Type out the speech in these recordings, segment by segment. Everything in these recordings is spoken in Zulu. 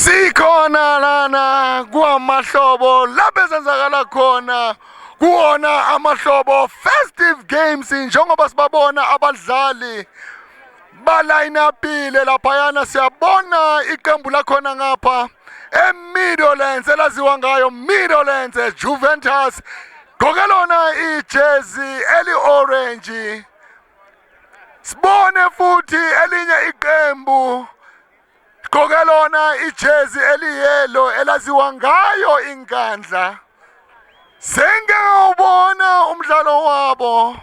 Sikhona lana kwamahlobo lapho esenzakala khona kuona amahlobo festive games njengoba sibabona abadlali baline upile laphayana siyabona iqembu lakhona ngapha eMidlands elaziwa ngayo Midlands Juventus gqoke lona ijezi eli-orange. Sibone futhi elinye iqembu gqoke lona ijezi eliyelo elaziwa ngayo iNkandla. Sengewubona umdlalo wabo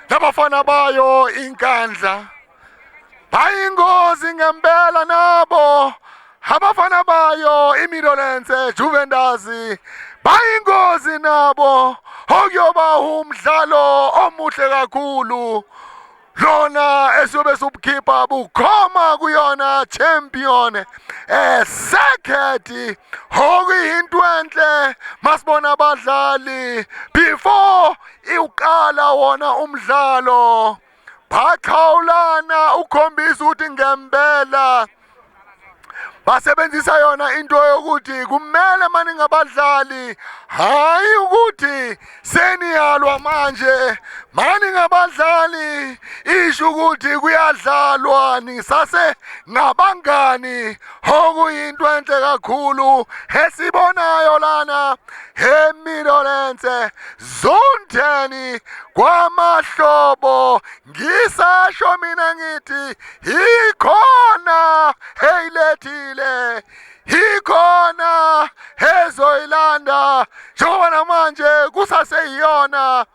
labafana bayo iNkandla. Bayingozi ngempela nabo abafana bayo iMidlands Juventus bayingozi nabo okuyoba umdlalo omuhle kakhulu. Lona esiyobe subkhipha bukhoma kuyona champion second okuyinto enhle masibona abadlali before iqala wona umdlalo baqhawulana ukhombisa ukuthi ngempela basebenzisa yona into yokuthi kumele manje ngabadlali hayi ukuthi seniyalwa manje manje ngabadlali isho ukuthi kuyadlalwa nisase ngabangani okuyinto enhle kakhulu esibonayo lana eMidlands Zone 10 kwamahlobo. Ngisasho mina ngithi ikhona eyilethile ikhona ezoyilanda njengoba namanje kusaseyiyona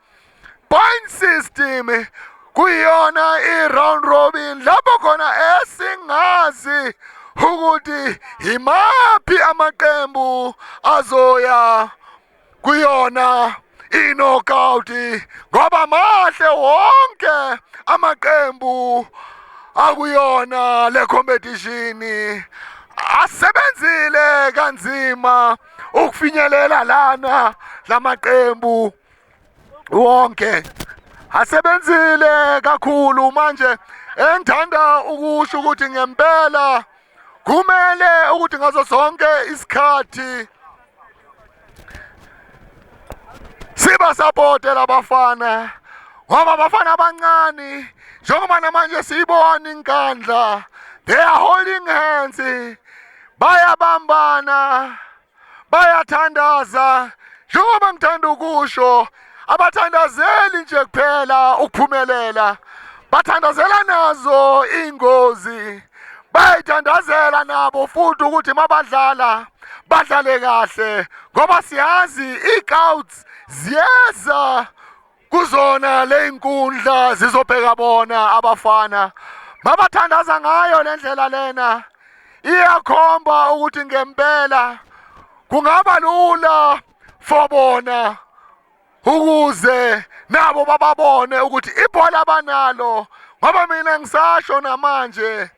point system kuyona i-round robin lapho khona esingazi ukuthi imaphi amaqembu azoya kuyona i-knockout ngoba mahle wonke amaqembu akuyona le competition asebenzile kanzima ukufinyelela lana lamaqembu wonke asebenzile kakhulu. Manje engithanda ukusho ukuthi ngempela kumele ukuthi ngazo zonke isikhathi siba support labafana ngoba abafana abancane njengoba namanje siyibona iNkandla they are holding hands bayabambana bayathandaza njengoba ngithanda ukusho abathandazeli nje kuphela ukuphumelela bathandazela nazo ingozi bayithandazela nabo futhi ukuthi mabadlala badlale kahle ngoba siyazi i-scouts ziyeza kuzona le inkundla zizobheka bona abafana mabathandaza ngayo lendlela lena iyakhomba ukuthi ngempela kungaba lula for bona ukuze nabo bababone ukuthi ibhola abanalo ngoba mina ngisasho namanje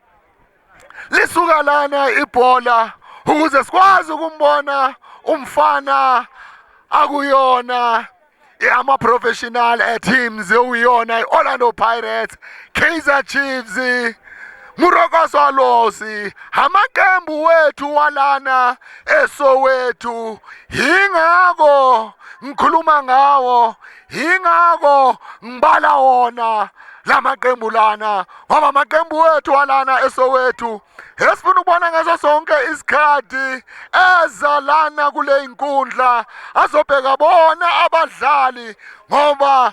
lisuka lana ibhola ukuze sikwazi ukumbona umfana akuyona ama-professional teams uyona i-Orlando Pirates, Kaizer Chiefs, Moroka Swallows, amaqembu wethu walana eSoweto. Yingako ngikhuluma ngawo, yingako ngibala wona lamaqembu lana ngoba amaqembu wethu walana eSoweto esifuna ukubona ngaso sonke isikhathi eza lana kule inkundla azobheka bona abadlali ngoba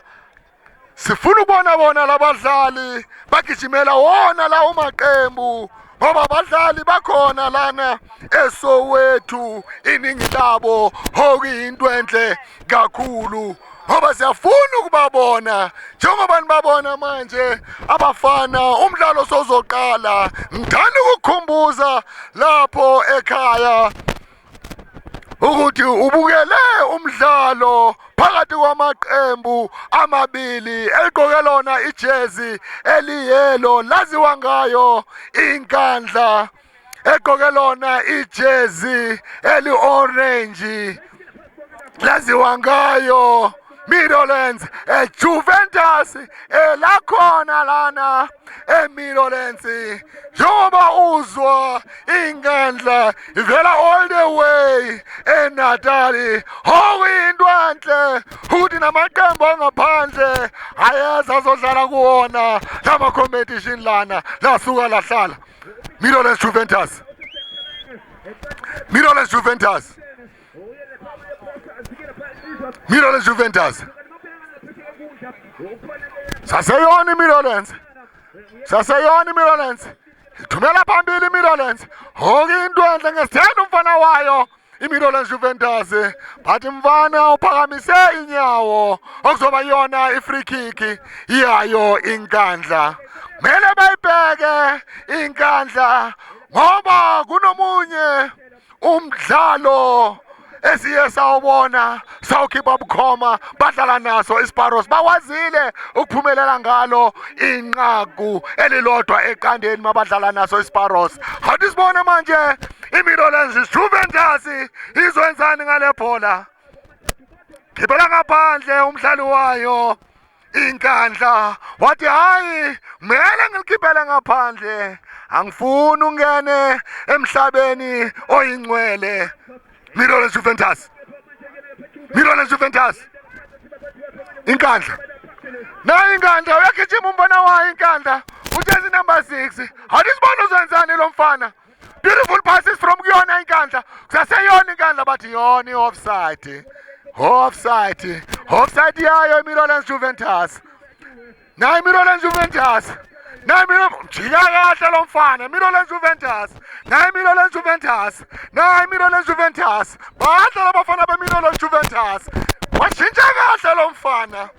sifuna ukubona bona labadlali bagijimela wona lawo maqembu ngoba abadlali bakhona lana eSoweto iningi labo okuyinto enhle kakhulu ngoba siyafuna ukubabona njengoba nibabona manje abafana umdlalo sozoqala. Ngithanda ukukhumbuza lapho ekhaya ukuthi ubukele umdlalo phakathi kwamaqembu amabili eligqoke lona ijezi eliyelo laziwa ngayo iNkandla egqoke lona ijezi eli-orange laziwa ngayo Midlands Juventus lakhona lana Midlands njengoba uzwa ingandla ivela all the way eNatali okuyintwanhle ukuthi namaqembu angaphandle ayeza azodlala kuwona lama competition lana lasuka lahlala Midlands Juventus Midlands Juventus Midlands Juventus Saseyoni Midlands Saseyoni Midlands Thumela phambili Midlands okuyintwanhle ngesithanda umfana wayo iMidlands Juventus bathi mfana uphakamise inyawo okuzoba yona ifree kick iyayo inkandla mele bayibheke inkandla ngoba kunomunye umdlalo esiye sawubona sawukhipha bukhoma badlala naso iSparrows bakwazile ukuphumelela ngalo inqaku elilodwa eqandeni mabadlala naso iSparrows hathi sibone manje iMidlands Juventus izwenzani ngale bhola khiphela ngaphandle umdlali wayo inkandla wathi hayi mele ngikhiphele ngaphandle angifuni ungene emhlabeni oyingcwele Midlands Juventus Midlands Juventus inkandla na inkandla uyagijima umbona wayo inkandla ujezi number 6 hathi sibona uzwenzani lo mfana beautiful passes from kuyona inkandla kusaseyona inkandla bathi yona offside offside yayo Midlands Juventus na Midlands Juventus na jika kahle lo mfana Midlands Juventus na Midlands Juventus na Midlands Juventus badlala abafana beMidlands Juventus washintsha kahle lo mfana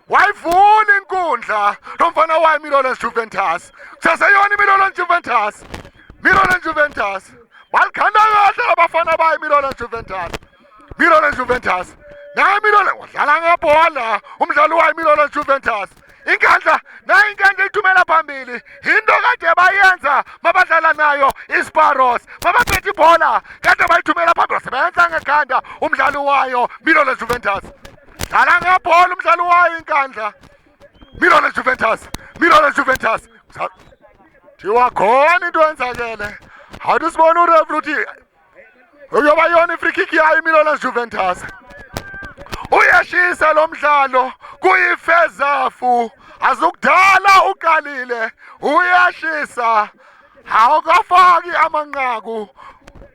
wayivula inkundla lo mfana wayo Midlands Juventus kusaseyona Midlands Juventus Midlands Juventus balikhanda kahle abafana bayo Midlands Juventus na Midlands wadlala ngebhola umdlalo wayo Midlands Juventus inkandla na inkandla ithumela phambili into kade bayenza mabadlala nayo iSparrows mabaphethe ibhola kade bayithumela phambili sebenza ngekhanda umdlali wayo Midlands Juventus dlala ngebhola umdlali wayo inkandla Midlands Juventus thiwa khona into yenzakele hathi sibona ureferee uthi uyoba yona ifree kick yayo Midlands Juventus uyashisa lo mdlalo kuyifezafu azukudala uqalile uyashisa awukafaki amanqaku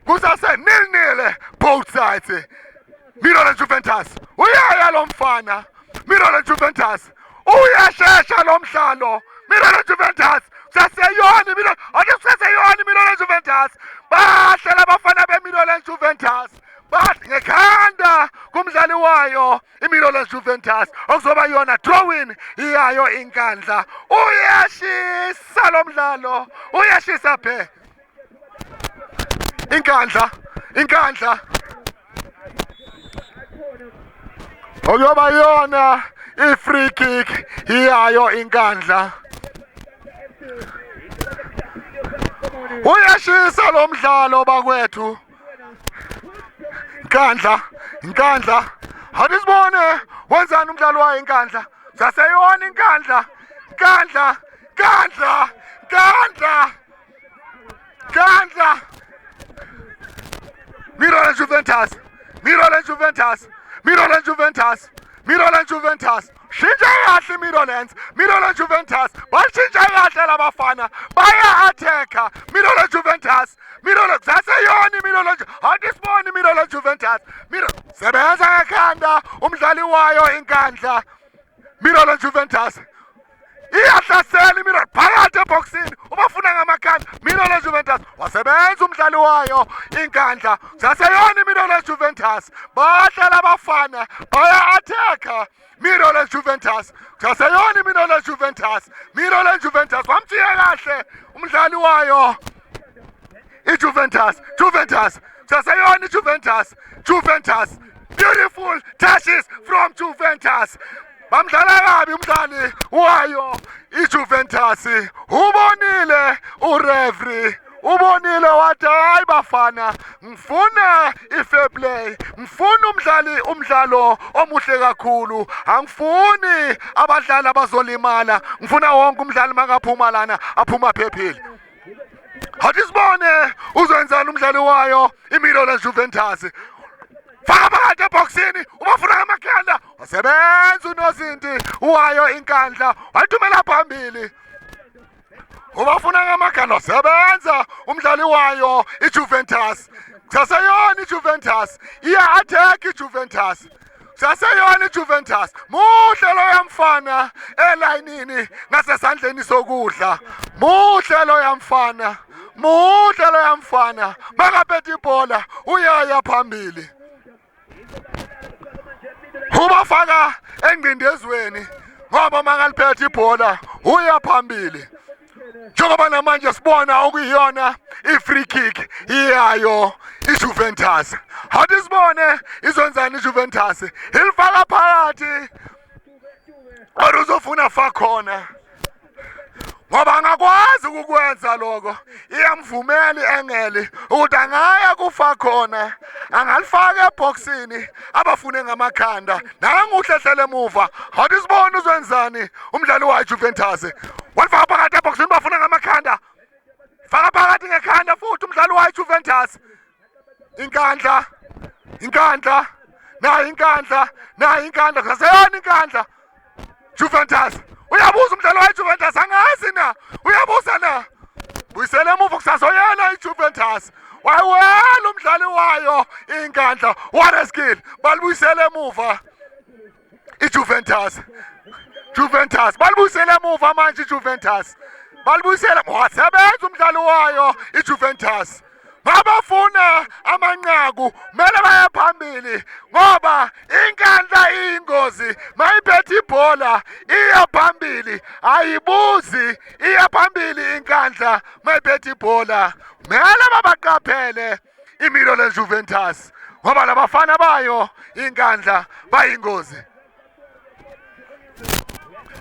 kusase nil both sides Midlands Juventus uyaya lo mfana Midlands Juventus uyashesha lo mdlalo Midlands Juventus saseyoni Midlands Juventus bahlela abafana beMidlands Juventus bathi ngekhanda kumdlali wayo iMidlands Juventus okuzoba yona throw-in iyayo inkandla uyashisa lo mdlalo uyashisa phe inkandla okuyoba yona ifree kick iyayo inkandla uyashisa lo mdlalo bakwethu inkandla hathi sibone wenzani umdlalo wayo inkandla saseyona inkandla Midlands Juventus shintsha kahle Midlands Juventus bashintsha kahle labafana baya attacka Midlands Juventus saseyona Midlands hathi sibone Midlands Juventus sebenza ngekhanda umdlali wayo inkandla Midlands Juventus iyahlasela Midlands phakathi eboxini ubafuna ngamakhanda Midlands Juventus wasebenza umdlali wayo inkandla saseyona Midlands Juventus bahlala abafana baya attacka Midlands Juventus saseyona Midlands Juventus wamthiya kahle umdlali wayo iJuventus saseyona Juventus beautiful touches from Juventus bamdlala kabi umdlali wayo iJuventus ubonile ureferee ubonile wathi hayi bafana ngifuna i-fair play, ngifuna umdlalo omuhle kakhulu, angifuni abadlali abazolimala, ngifuna wonke umdlali makaphuma lana aphuma phephile. Hathi sibone uzwenzani umdlali wayo iMilan Juventus. Faka phakathi eboxini ubafuna ngamakhanda wasebenza unozinti wayo inkandla wathumela phambili. Ubafuna ngamakhanda wasebenza umdlali wayo iJuventus. Saseyona iJuventus iya-attack iJuventus. Saseyona iJuventus muhle lo yamfana elayinini ngasesandleni sokudla. Muhle lo yamfana. Muhle lo yamfana makaphethe ibhola uyaya phambili. Ubafaka engcindezweni ngoba makaliphethe ibhola uya phambili. Njengoba namanje sibona okuyiyona i-free kick iyayo iJuventus. Hathi sibone izonzani iJuventus. Ilifaka phakathi oruzofuna fa khona. Ngoba angakwazi ukukwenza lokho. Iyamvumela engeli ukuthi angaya kufa khona. Angalifaka eboxini abafune ngamakhanda. Nanguhlehlele emuva. Hathi sibone uzwenzani umdlali waJuventus. Walifaka phakathi eboxini bafuna ngamakhanda. Faka phakathi ngekhanda futhi umdlali waJuventus. Inkandla. Inkandla. Nayi inkandla. Nayi inkandla. Kaseyona inkandla. Juventus. Uyabuza umdlali waJuventus angazi na. Uyabuza na. Buyisela emuva kusazoyena iJuventus. Wayewela umdlali wayo inkandla. What a skill. Balibuyisela emuva iJuventus. Juventus. Balibuyisela emuva manje iJuventus. Balibuyisela wasebenza umdlali wayo iJuventus. Mabafuna amanqaku mele baye phambili ngoba inkandla iyingozi mayiphethe ibhola iya phambili ayibuzi iya phambili inkandla mayiphethe ibhola mele babaqaphele iMilan Juventus ngoba labafana bayo inkandla bayingozi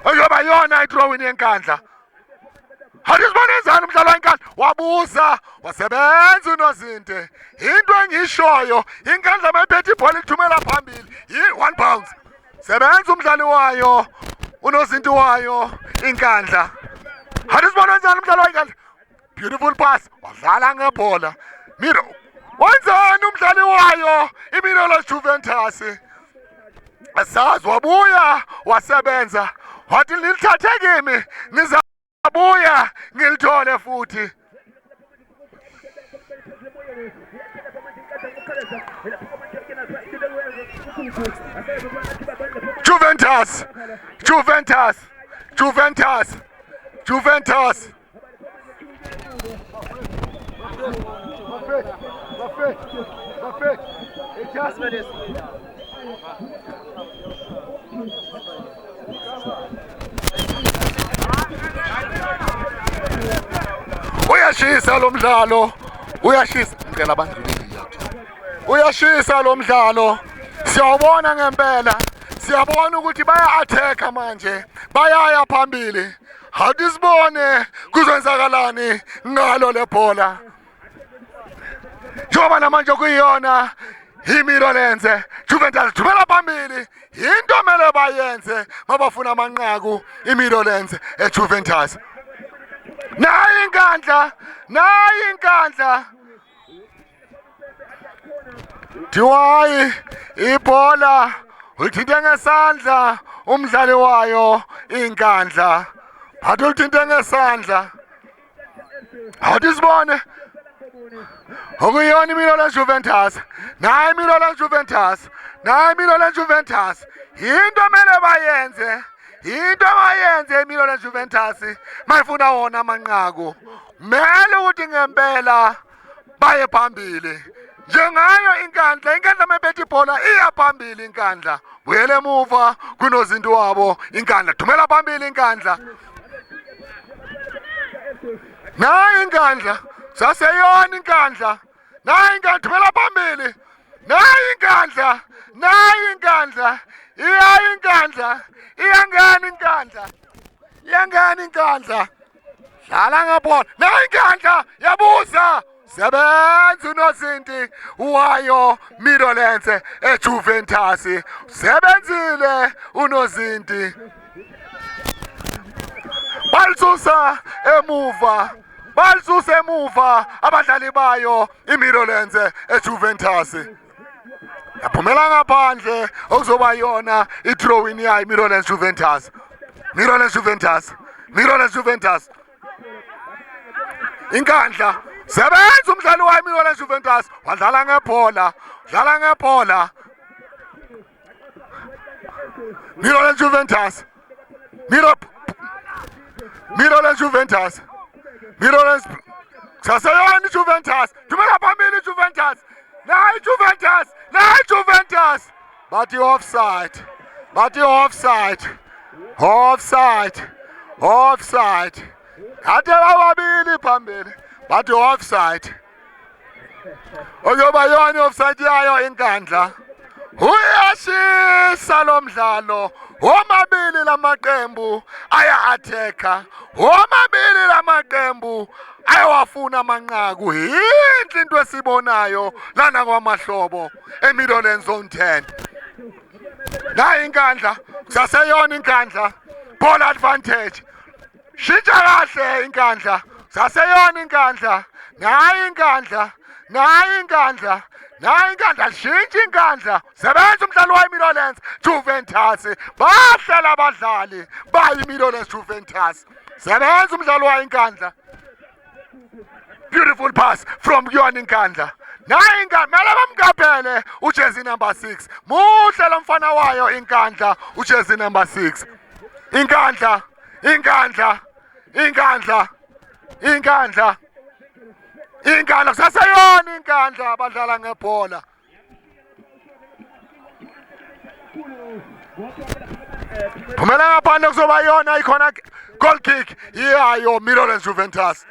ayoba yona i-drawing yenkandla. Hathi sibone enzani umdlalo wenkandla wabuza wasebenza unozinte into engishoyo inkandla mayiphethe ibhola ithumela phambili 1 pound sebenza umdlali wayo unozinti wayo inkandla. Hathi sibone enzani umdlalo wenkandla beautiful pass wadlala ngebhola Miro wenzani umdlali wayo iMilan Juventus asazi wabuya wasebenza wathi lithathe kimi nizabuya ngilithole futhi. Juventus Juventus Juventus Juventus uyashisa lo mdlalo uyashisa ngicela abandluleli yathi uyashisa lo mdlalo siyawubona ngempela siyabona ukuthi baya attack manje bayaya phambili. Hathi sibone kuzenzakalani ngalo lebhola njengoba namanje kuyiyona iMilan Juventus thumela phambili into mele bayenze mabafuna amanqaku iMilan eJuventus. Nayi inkandla Diwayi ibhola uthinte ngesandla umdlali wayo inkandla hathi uthinte ngesandla. Hathi sibone okuyona iMilan Juventus nayi iMilan Juventus nayi iMilan Juventus into mele bayenze iMilan Juventus mayifuna wona amanqaku mele ukuthi ngempela baye phambili njengayo inkandla mayiphethe ibhola iya phambili inkandla buyele emuva kunozinto wabo inkandla thumela phambili inkandla nayi inkandla saseyona inkandla nayi inkandla thumela phambili nayi inkandla iya inkandla iyangena inkandla dlala ngebhola nayi inkandla yabuza sebenza unozinti wayo Midlands eJuventus sebenzile unozinti balisusa emuva abadlali bayo iMidlands eJuventus yaphumela ngaphandle okuzoba yona i-throw-in yayo Midlands Juventus inkandla sebenza umdlali wayo Midlands Juventus wadlala ngebhola Midlands Juventus saseyona Juventus dumela phambili Juventus nayi Juventus but offside kade babili phambili but offside oyoba yona offside yayo inkandla uyashisa lo mdlalo omabili lamaqembu aya-atheka omabili lamaqembu ayawafuna amanqaku yinhle into esibonayo lana kwamahlobo eMidlands Zone 10 nayi inkandla saseyona inkandla ball advantage shintsha kahle inkandla saseyona inkandla nayi inkandla shintsha inkandla sebenza umdlalo wayo Midlands Juventus bahlela abadlali bayi Midlands Juventus sebenza umdlalo wayo inkandla beautiful pass from kuyona inkandla nayi inkandla mele bamkaphele ujersey number 6 muhle lo mfana wayo inkandla ujersey number 6 inkandla kusaseyona inkandla badlala ngebhola phumela ngaphandle kuzoba yona ikhona goal kick yayo Midlands Juventus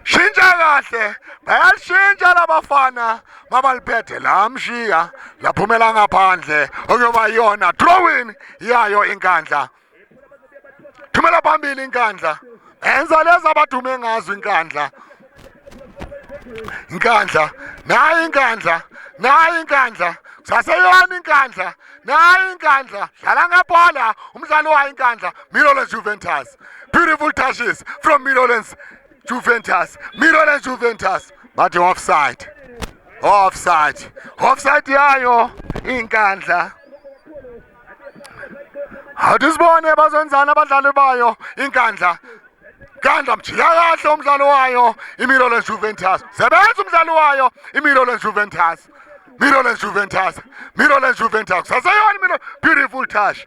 shintsha kahle bayashintsha labafana mabaliphethe lamshiya laphumela ngaphandle okuyoba yona throw-in yayo inkandla thumela phambili inkandla enza lezi abadume ngazo inkandla nayi inkandla saseyona inkandla nayi inkandla dlala ngebhola umdlali wayo inkandla Midlands Juventus beautiful touches from Midlands Juventus but offside yayo inkandla awusibone bazenzana abadlali bayo inkandla mjika kahle umdlalo wayo iMidlands Juventus sebenza umdlalo wayo iMidlands Juventus saseyona beautiful touch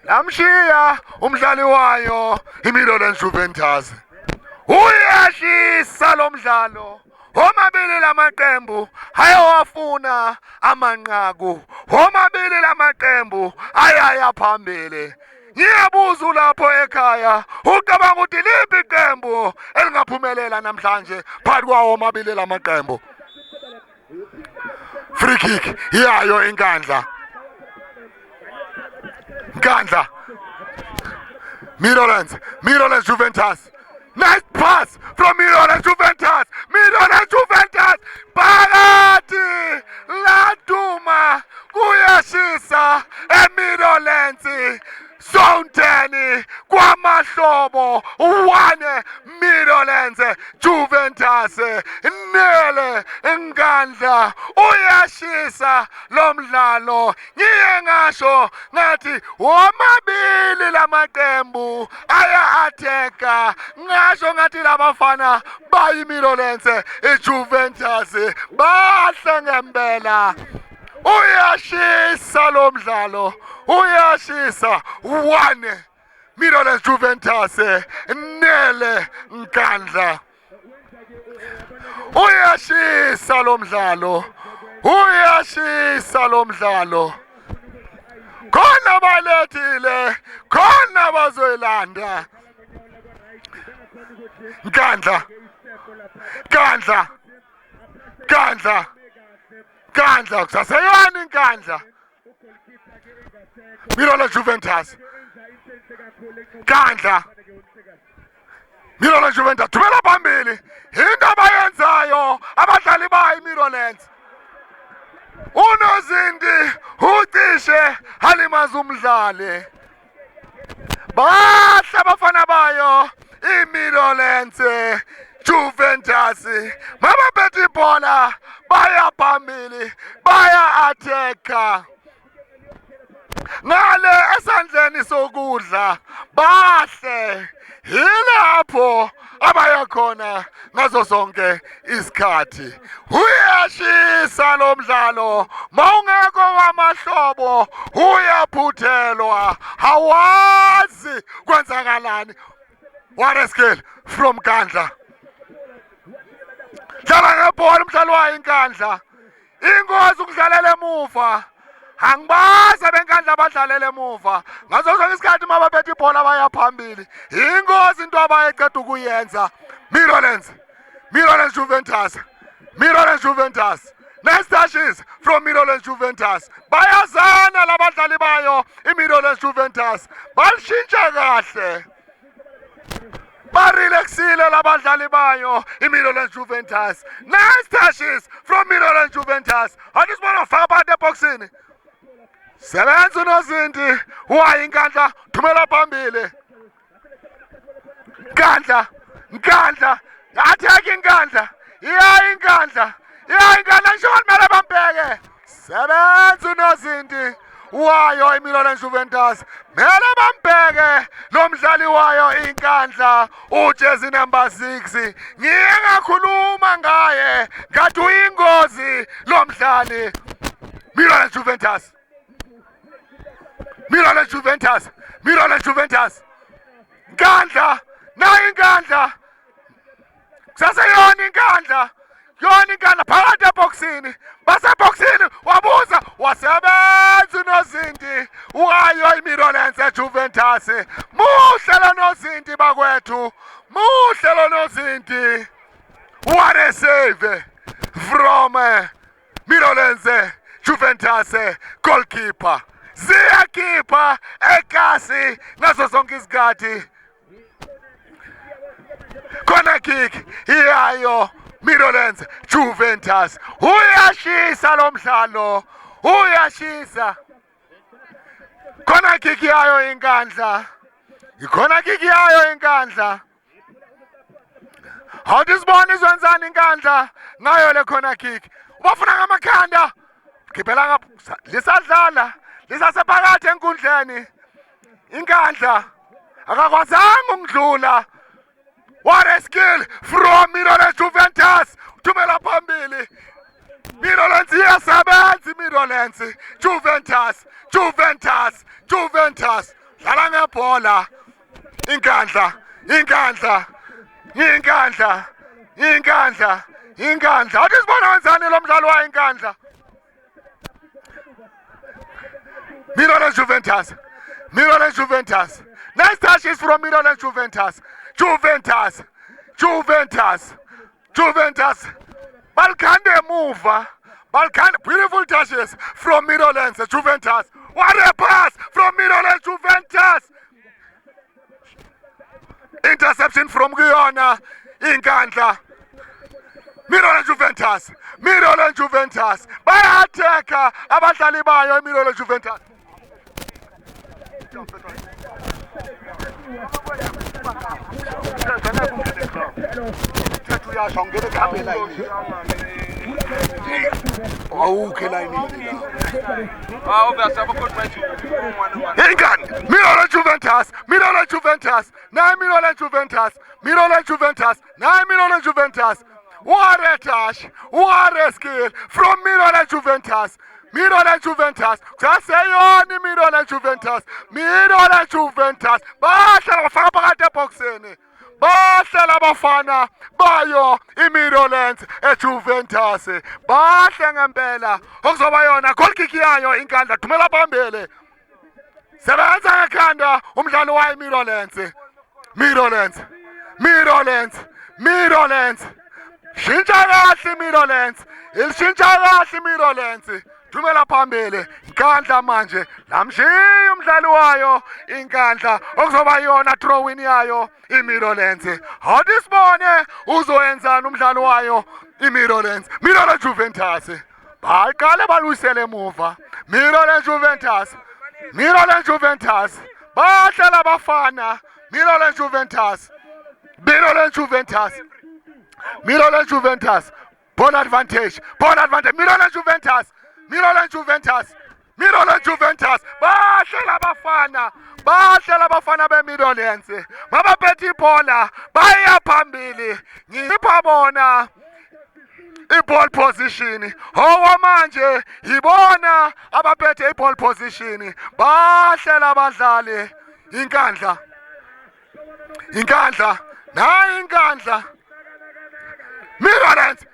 lamshiya umdlali wayo iMidlands Juventus uyashisa lo mdlalo omabili lamaqembu ayawafuna amanqaku omabili lamaqembu ayaya phambili ngiyabuza lapho ekhaya ucabanga ukuthi liphi iqembu elingaphumelela namhlanje phakathi kwawo omabili lamaqembu free kick yayo inkandla Midlands Juventus nice pass from Midlands Juventus phakathi laduma kuyashisa eMidlands Zone 10 kwamahlobo 1 Midlands Juventus nele inkandla uyashisa lo mdlalo ngiye ngasho ngathi omabili lamaqembu aya-atheka ngasho ngathi labafana bayi Midlands iJuventus bahle ngempela uyashisa lo mdlalo uyashisa 1 Midlands Juventus nele inkandla uyashisa lo mdlalo khona balethile khona bazoyilanda inkandla kusaseyona inkandla Midlands Juventus Kandla Mirrorlands Juventus thumela phambili into abayenzayo abadlali bayo Mirrorlands uNozindi ucishe halimaza umdlali bahle abafana bayo iMirrorlands Juventus mabaphethe ibhola baya phambili baya attacker ngale esandleni sokudla bahle yilapho abaya khona ngazo zonke isikhathi uyashisa lo mdlalo mawungekho wamahlobo uyaphuthelwa hawazi kwenzakalani. What a skill from Kandla. Dlala ngebhola umdlalo wayo iNkandla ingozi ukudlalela emuva angibaza benkandla abadlalela emuva ngazo zonke isikhathi mabaphethe ibhola baya phambili ingozi into abayeceda ukuyenza. Mirrorlands Juventus next touches from Mirrorlands Juventus bayazana labadlali bayo iMirrorlands Juventus balishintsha kahle barelaxile labadlali bayo iMirrorlands Juventus next touches from Mirrorlands Juventus andisibona faka phakathi eboxini sebenza uNozindi wayi iNkandla thumela phambili Nkandla attack iNkandla iNkandla ngisho kumele bambeke sebenza uNozindi wayo iMirrorlands Juventus mele bambeke lo mdlali wayo iNkandla ujezi number 6 ngiyakhuluma ngaye ngathi uyingozi lo mdlali Mirrorlands Juventus Nkandla nayo iNkandla kusaseyona iNkandla phakathi eboxini baseboxini wabuza wasebenza uNozindi wayo iMirrorlands Juventus muhle lo Nozindi bakwethu muhle lo Nozindi. What a save from Mirrorlands Juventus goalkeeper ziyakhipha ekasi ngazo zonke izikhathi corner kick iyayo Mirrorlands Juventus uyashisa lo mdlalo uyashisa corner kick yayo iNkandla awudisibona izwenzani iNkandla nayo le corner kick ubafuna ngamakhanda khiphela ngapha lisadlala lisasephakathi enkundleni iNkandla akakwazanga ukudlula. What a skill from Mirrorlands Juventus thumela phambili Mirrorlands iyasebenza Mirrorlands Juventus dlala ngebhola iNkandla awuthi sibona wenzani lo mdlalo wayo iNkandla Mirrorlands Juventus next touch is from Mirrorlands Juventus Balkande emuva beautiful touches from Mirrorlands Juventus. What a pass from Mirrorlands Juventus, interception from Guyana iNkandla. Mirrorlands Juventus bayatheka abadlali bayo iMirrorlands Juventus. Mirrorlands Juventus. What a touch, what a skill from Mirrorlands Juventus. Kusaseyona iMirrorlands Juventus. Bahlala bafaka phakathi eboxini. Bahlala abafana bayo iMirrorlands Juventus. Bahle ngempela okuzoba yona goal kick yayo iNkandla thumela phambili. Sebenza ngekhanda umdlalo wayo iMirrorlands. Shintsha kahle iMirrorlands. Ilishintsha kahle iMirrorlands. dumela phambili inkandla manje lamshiya umdlali wayo inkandla okuzoba yona throw-in yayo iMirolense awudisibone uzoyenzana umdlali wayo iMirolense Juventus baqale baluyisele emuva Juventus bahlala abafana Juventus ball advantage Mirolen Juventus bahlala abafana beMirolense mabaphethe ibhola baya phambili ngipha bona i-ball position manje yibona abaphethe i-ball position bahlela abadlali inkandla nayi inkandla Mirolense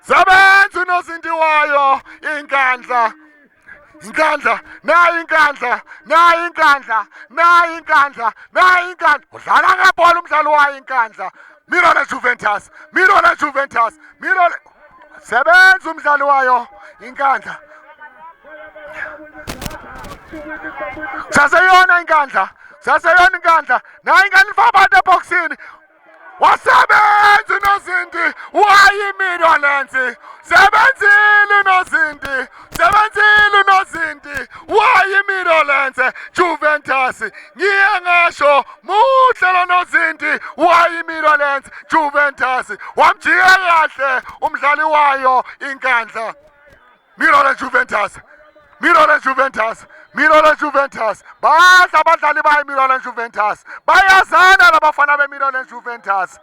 sebenza unozinti wayo inkandla nayi inkandla udlala ngebhola umdlali wayo inkandla Mirolen Juventus sebenza umdlali wayo inkandla saseyona inkandla nayi inkandla ifabade eboxini wasebenza unozinti wayi Mirolense sebenzile unozinti wayi Mirolense Juventus ngiye ngasho muhle lo nozinti wayi Mirolense Juventus wamjika kahle umdlali wayo inkandla Mirolen Juventus badla abadlali bayo Mirolen Juventus bayazana labafana beMirolen Juventus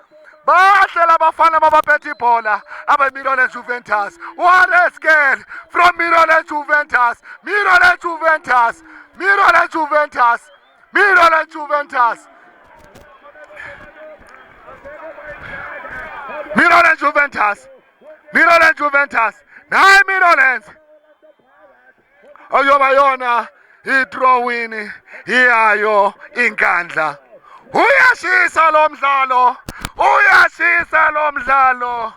bahlela abafana babaphethe ibhola abeMirolen Juventus what a skill from Mirolen Juventus nayi Mirolense oyoba yona i-throw-in iyayo inkandla uyashisa lo mdlalo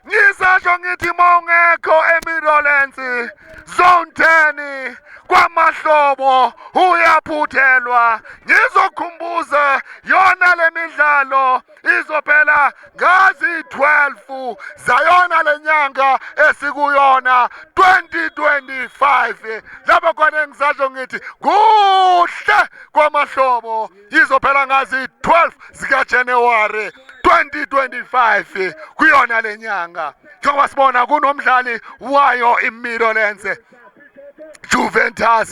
ngisasho ngithi mawungekho eMirolense zone 10 kwamahlobo uyaphuthelwa ngizokhumbuza yona le midlalo izophela ngazi 12 zayona lenyanga esikuyona 2025 lapho khona engisasho ngithi kuhle kwamahlobo izophela ngazi 12 zika January 2025 kuyona lenyanga njengoba sibona kunomdlali wayo iMirolense Juventus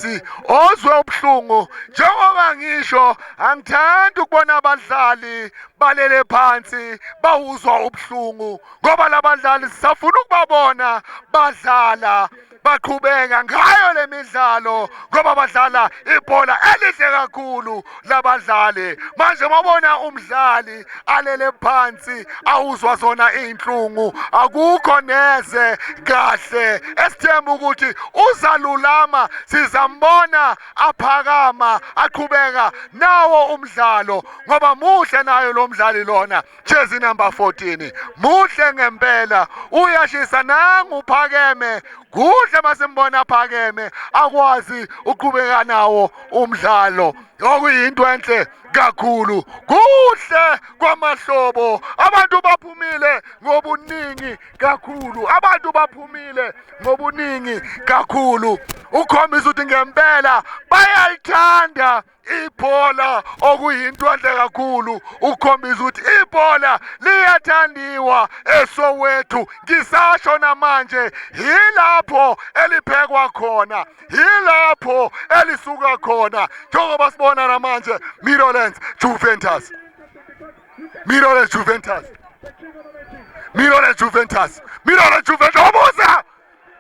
ozwe ubuhlungu njengoba ngisho angithandi ukubona abadlali balele phansi bawuzwa ubuhlungu ngoba labadlali sisafuna ukubabona badlala baqhubeka ngayo lemidlalo ngoba badlala ibhola elihle kakhulu labadlali manje mabona umdlali alele phansi awuzwa zona inhlungu akukho neze kahle esithemba ukuthi uzalulama sizambona aphakama aqhubeka nawo umdlalo ngoba muhle nayo lo mdlali lona jersey number 14 muhle ngempela uyashisa nangu Phakeme kuhle masimbona Phakeme akwazi uqhubeka nawo umdlalo okuyinto enhle kakhulu kuhle kwamahlobo abantu baphumile ngobuningi kakhulu ukhombisa ukuthi ngempela bayalithanda ibhola okuyinto enhle kakhulu ukhombisa ukuthi ibhola liyathandiwa eSoweto ngisasho namanje yilapho eliphekwa khona yilapho elisuka khona njengoba sibona namanje Mirolen Juventus obuza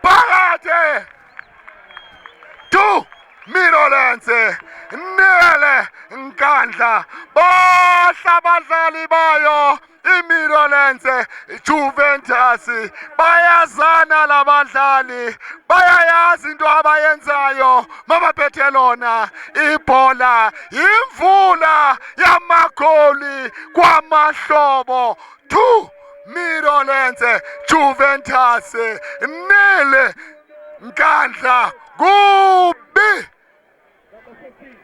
phakathi Mirolense nele nkandla bahla abadlali bayo iMirolense Juventus bayazana labadlali bayayazi into abayenzayo mabaphethe lona ibhola imvula yamagoli kwamahlobo 2 Mirolense Juventus nele Nkandla kubi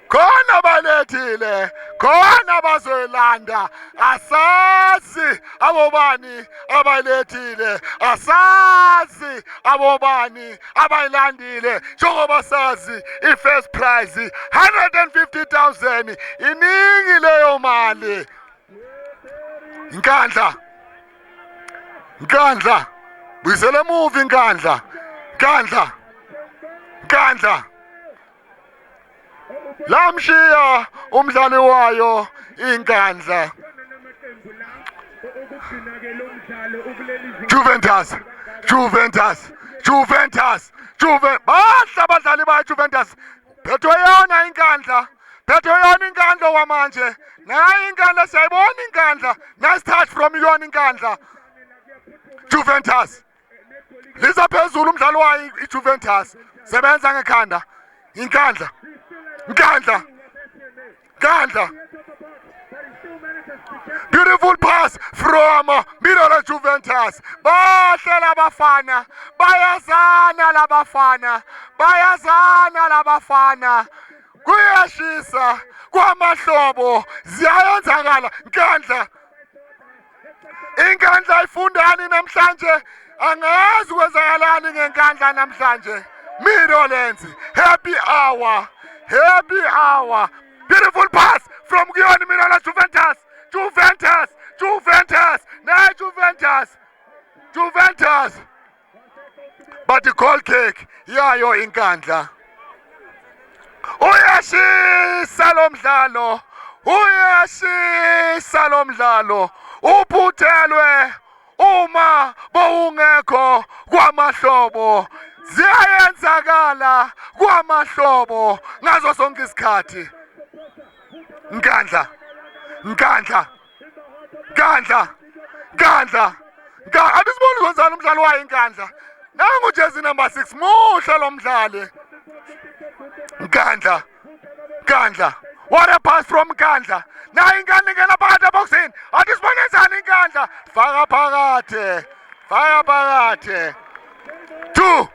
khona balethile khona bazoyilanda asazi abobani abalethile asazi abobani abayilandile njengoba sazi i-first prize 150,000 iningi leyo mali Nkandla buyisele movie Nkandla lamshiya umdlali wayo iNkandla Juventus bahla abadlali ba Juventus phetho yona iNkandla wamanje nayi iNkandla siyayibona iNkandla nice touch from yona iNkandla Juventus Lisa phezulu umdlali wayo iJuventus sebenza ngekhanda iNkandla Beautiful pass from Mirola Juventus. Bahlela abafana, bayazana labafana. Kuyashisa kwamahlobo ziyayenzakala Inkandla ifundani namhlanje angazi kwenzakalani ngeNkandla namhlanje Mirolens happy hour beautiful pass from Guion Mirola Juventus nayi Juventus but the goal kick yayo iNkandla uyashisa lo mdlalo uphuthelwe uma bowungekho kwamahlobo ziyayenzakala kwamahlobo ngazo sonke isikhathi Nkandla Adisiboni kwenzani umdlalo wayo iNkandla nangu jersey number 6 muhle lo mdlali Nkandla what a pass from Nkandla nayi iNkandla ingena phakathi eboxini Adisiboni kwenzani iNkandla faka phakathi 2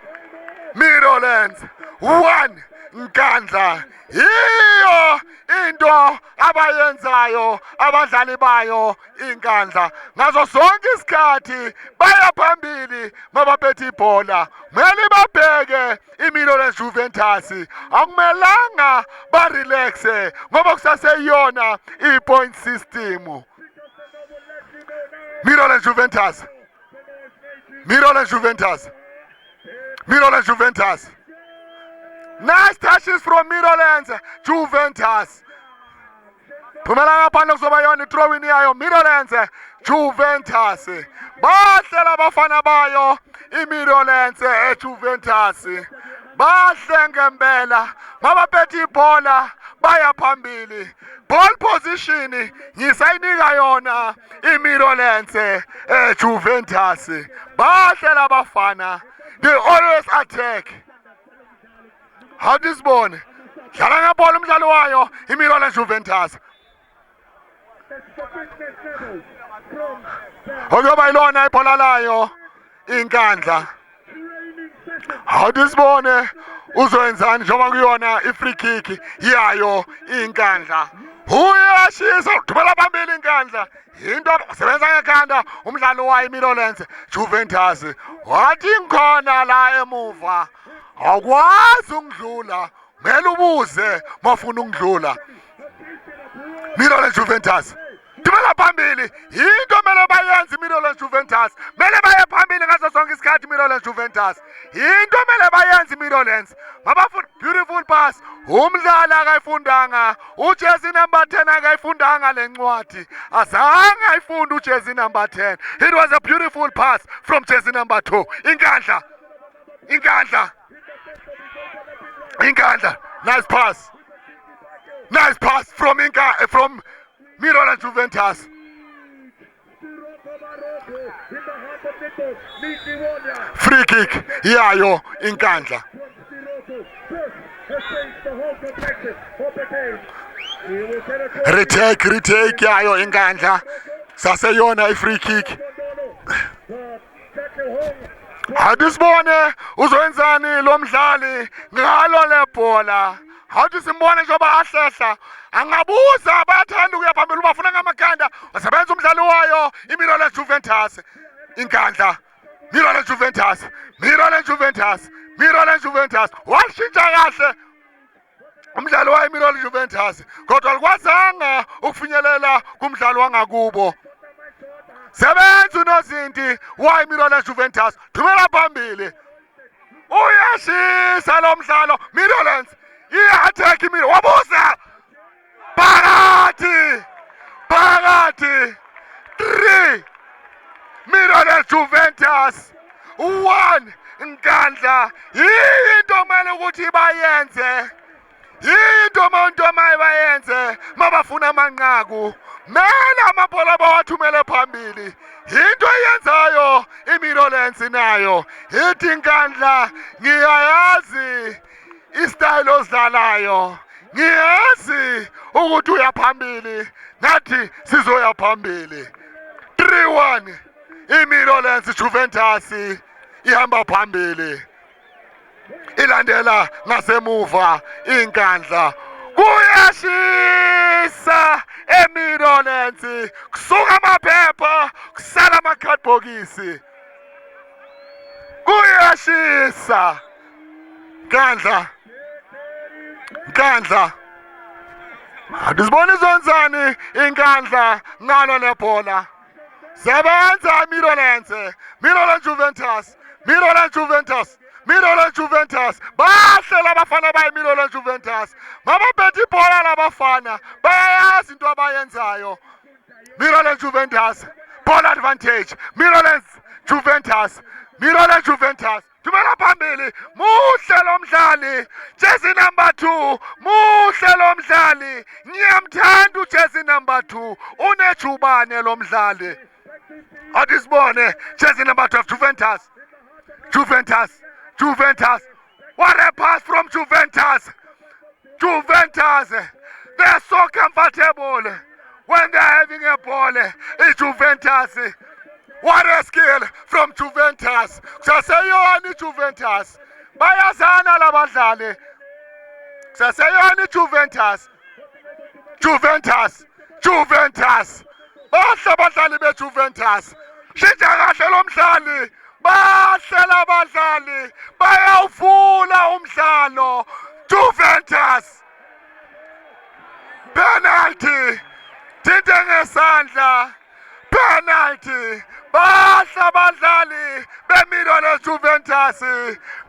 Mirolens 1 Nkandla yiyo into abayenzayo abadlali bayo iNkandla ngazo sonke isikhathi baya phambili mabaphethe ibhola kumele babheke iMirolens Juventus akumelanga ba relax ngoba kusaseyona i-point system Mirolens Juventus Nice touches from Mirolens Juventus. Phumela ngaphandle kuzoba yona throw in yayo Mirolens Juventus. Bahlela abafana bayo iMirolens eJuventus. Bahle ngempela mabaphethe ibhola baya phambili. Ball position ngisayinika yona iMirolens eJuventus. Bahlela abafana they always attack. Hadisibone dlala ngebhola umdlalo wayo iMirolens Juventus okuyoba yilona ibhola layo iNkandla Hadisibone uzoyenzani njengoba kuyona i-free kick yayo iNkandla uyashisa thumela phambili iNkandla into sebenza ngekhanda umdlalo wayo iMirolens Juventus wathi ngikhona la emuva awukwazi ukudlula kumele ubuze mafuna ukudlula Mirolens Juventus thumela phambili into mele bayenze Mirolens Juventus mele baye phambili ngaso sonke isikhathi Mirolens Juventus into mele bayenze Mirolens mabafuna beautiful pass umdlali akayifundanga ujersey number 10 akayifundanga lencwadi azange ayifunda ujersey number 10 it was a beautiful pass from jersey number 2 Inkandla nice pass from Mirolens Juventus free kick yayo Inkandla retake yayo Inkandla saseyona i-free kick Hathi sibone uzowenzani lo mdlali ngalo lebhola. Hathi simbone njengoba ahlehla angabuza bayathanda ukuya phambili ubafuna ngamakhanda wasebenza umdlali wayo iMilan Juventus inkandla Milan Juventus washintsha kahle umdlali wayo iMilan Juventus kodwa alikwazanga ukufinyelela kumdlali wangakubo. Sebenza unozinti wayo iMilan Juventus thumela phambili uyashisa lo mdlalo Milan i-attack Milan wabuza phakathi 3 Milan Juventus 1 Nkandla. Yinto mele ukuthi bayenze bayenze mabafuna amanqaku mele amabhola bawathumele phambili. Into eyenzayo iMilan nayo ithi Nkandla ngiyayazi istyle ozidlalayo, ngiyazi ukuthi uya phambili nathi sizoya phambili. 3-1 iMilan Juventus ihamba phambili ilandela ngasemuva inkandla kuyashisa eMilan kusuka amaphepha kusala amakhadibhokisi kuyashisa Nkandla Adisibona izonzani inkandla ngalo lebhola sebenza Milan Juventus bahlela abafana bayi Milan Juventus mababetha ibhola labafana bayayazi into abayenzayo. Milan Juventus ball advantage Milan Juventus thumela phambili muhle lo mdlali jersey number 2 muhle lo mdlali ngiyamthanda ujersey number 2 unejubane lo mdlali. Athi sibone jersey number 12 Juventus what a pass from Juventus. They're so comfortable when they're having a ball. Juventus what a skill from Juventus. Saseyoni Juventus bayazana labadlali saseyoni Juventus bahle abadlali beJuventus shintsha kahle lo mdlali bahlela abadlali bayawuvula umdlalo. Juventus penalty tinte ngesandla penalty bahle abadlali beMilan Juventus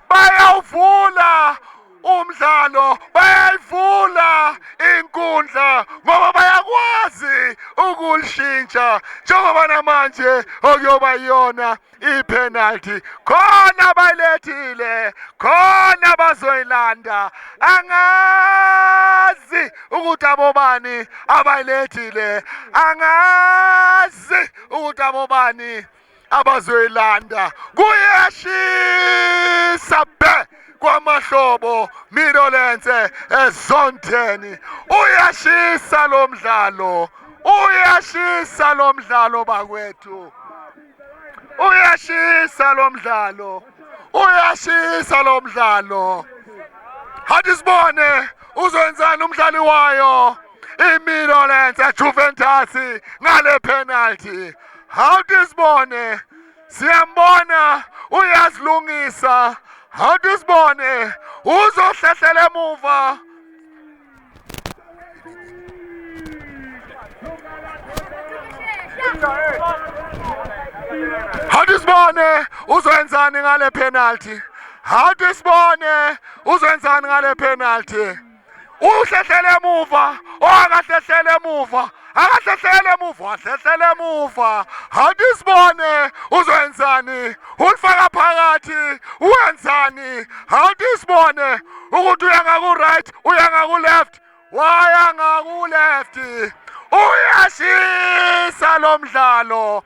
bayawuvula umdlalo bayayivula inkundla ngoba bayakwazi ukulishintsha njengoba namanje okuyoba yona ipenalty khona bayilethile khona bazoyilanda angazi ukuthi abobani abayilethile angazi ukuthi abobani abazoyilanda kuyashisa be kwamahlobo Milan ezone 10 uyashisa lo mdlalo bakwethu uyashisa lo mdlalo hathi sibone uzowenzani umdlali wayo iMilan Juventus ngale penalty. Hathi sibone siyambona uyazilungisa. Hathi sibone uzohlehlela emuva. Hathi sibone uzowenzani ngale penalty. Uhlehlela emuva akahlehlele emuva. Hathi sibone uzowenzani ulifaka phakathi wenzani. Hathi sibone ukuthi uya ngaku-right uya ngaku-left waya ngaku-left. Uyashisa lo mdlalo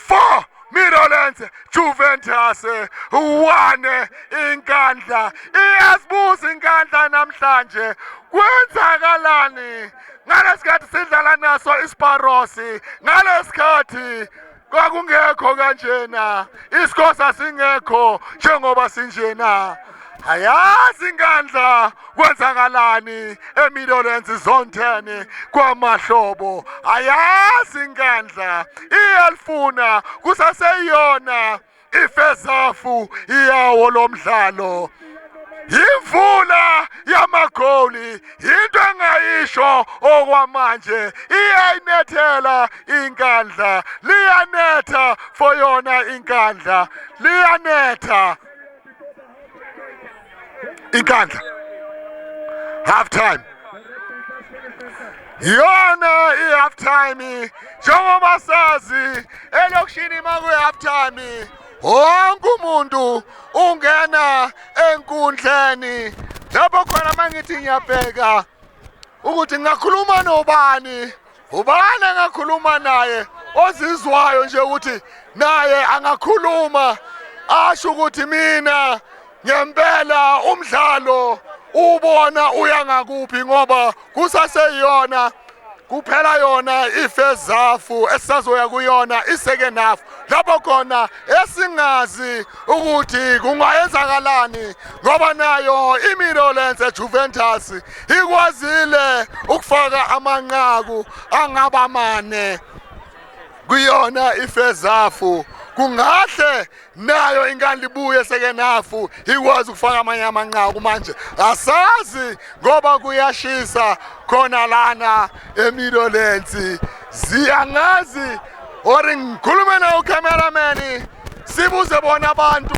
4 Milan Juventus 1 inkandla. Iyazibuza inkandla namhlanje kwenzakalani ngalesikhathi sidlala naso iSparosi ngalesikhathi kwakungekho kanjena isikhosa singekho njengoba sinjena ayazi ngandla kwenzakalani eMidlands Zone 10 kwamahlobo ayazi ngandla iyalifuna kusaseyona ifezafu iyawo lomdlalo imvula yamagoli into engayisho okwamanje iyayinethela inkandla liyanetha for yona inkandla liyanetha inkandla half time yona i-half time njengoba sazi elokishini makuyi-half time wonke umuntu ungena enkundleni lapho khona mangithi ngiyabheka ukuthi ngakhuluma nobani ubani angakhuluma naye ozizwayo nje ukuthi naye angakhuluma asho ukuthi mina ngempela umdlalo ubona uya ngakuphi ngoba kusaseyona kuphela yona ifezafu esisazoya kuyona isecond half lapho khona esingazi ukuthi kungayenzakalani ngoba nayo iMidlands Juventus ikwazile ukufaka amanqaku angaba mane kuyona ifezafu kungahle nayo ingane libuye second half ikwazi ukufaka amanye amanqaku manje asazi ngoba kuyashisa khona lana eMidlands ziyangazi ori ngikhulume nawo cameraman sibuze bona abantu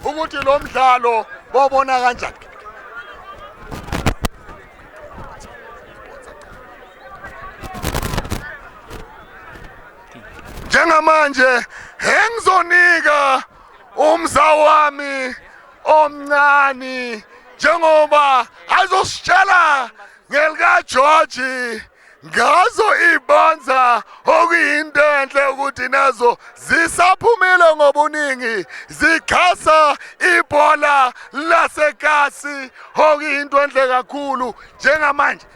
ukuthi lo mdlalo bobona kanjani njengamanje engizonika umzawami omncane njengoba azositshela ngelika George ngazo ibonza okuyinto enhle ukuthi nazo zisaphumile ngobuningi zikhasa ibhola lasekasi okuyinto enhle kakhulu njengamanje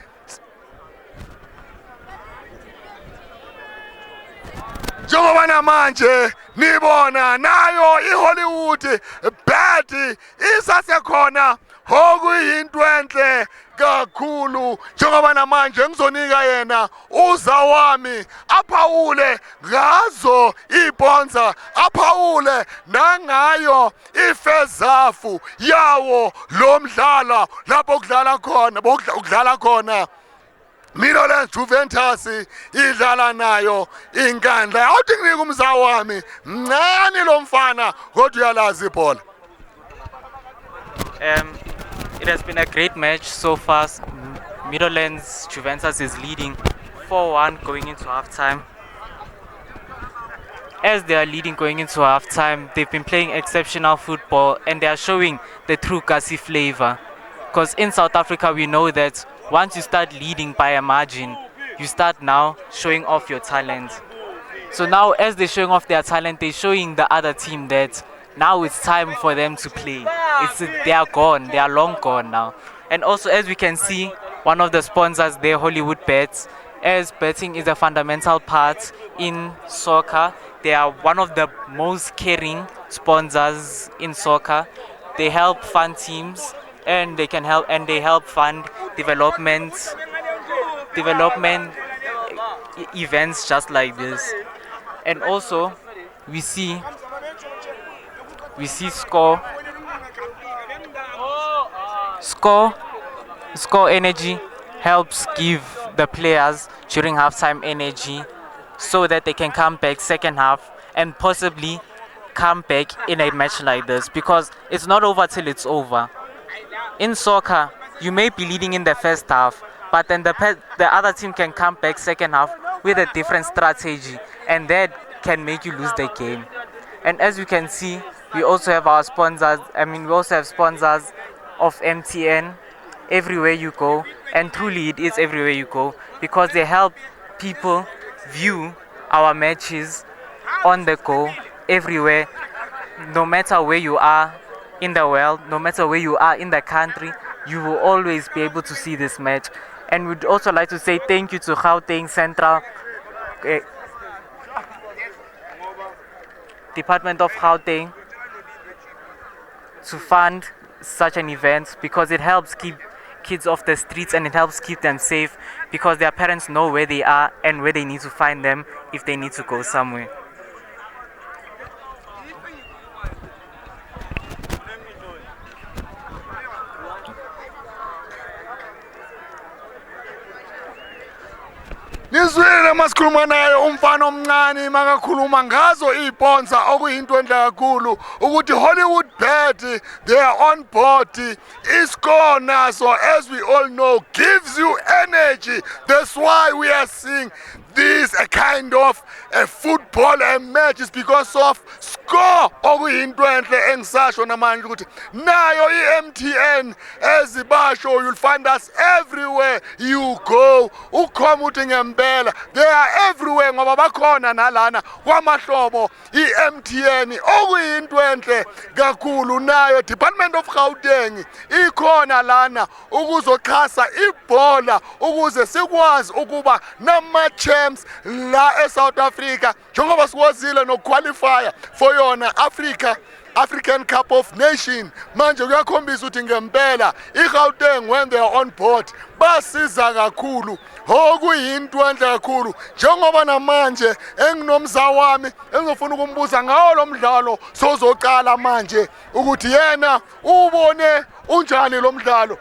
njengoba namanje nibona nayo iHollywood bad isasekhona okuyinto enhle kakhulu njengoba namanje ngizonika yena uzawami aphawule ngazo ibonza aphawule nangayo ifezafu yawo lo mdlalo lapho kudlala khona Midlands Juventus idlala nayo inkandla awuthi nginika umzawo wami mncane lo mfana kodwa uyalazi ibhola. It has been a great match so far. Midlands Juventus is leading 4-1 going into halftime. As they are leading going into halftime, they've been playing exceptional football and they are showing the true Gussie flavor. Because in South Africa, we know that once you start leading by a margin, you start now showing off your talent. So now as they're showing off their talent, they're showing the other team that now it's time for them to play. They are gone, they are long gone now. And also as we can see, one of the sponsors there, Hollywood Bets, as betting is a fundamental part in soccer. They are one of the most caring sponsors in soccer. They help fund teams and they help fund development events just like this. And also we see Score Energy helps give the players during halftime energy so that they can come back second half and possibly come back in a match like this, because it's not over till it's over. In soccer, you may be leading in the first half, but then the other team can come back second half with a different strategy, and that can make you lose the game. And as you can see, we also have our sponsors. We also have sponsors of MTN everywhere you go, and truly it is everywhere you go, because they help people view our matches on the go everywhere, no matter where you are in the world, no matter where you are in the country, you will always be able to see this match. And we'd also like to say thank you to Gauteng Central Department of Gauteng to fund such an event because it helps keep kids off the streets and it helps keep them safe because their parents know where they are and where they need to find them if they need to go somewhere. Nizwile masikhuluma naye umfana omncane makakhuluma ngazo iiponsa okuyinto enhle kakhulu ukuthi Hollywood Bet they are on board. Iscore naso as we all know gives you energy. That's why we are seeing this a kind of a football matches because of score okuyinto enhle engisasho namanje ukuthi nayo iMTN ezibasho you'll find us everywhere you go. Ukhoma uthi ngempela they are everywhere ngoba bakhona nalana kwamahlobo iMTN okuyinto enhle kakhulu nayo Department of Gauteng ikhona lana ukuzoxhasa ibhola ukuze sikwazi ukuba nama champs la eSouth Africa njengoba sikwazile noqualify for yona African Cup of Nations manje kuyakhombisa ukuthi ngempela iGauteng when they are on board basiza kakhulu okuyinto enhle kakhulu njengoba namanje enginomza wami engizofuna ukumbuza ngawo lo mdlalo sozoqala manje ukuthi yena ubone unjani lo mdlalo.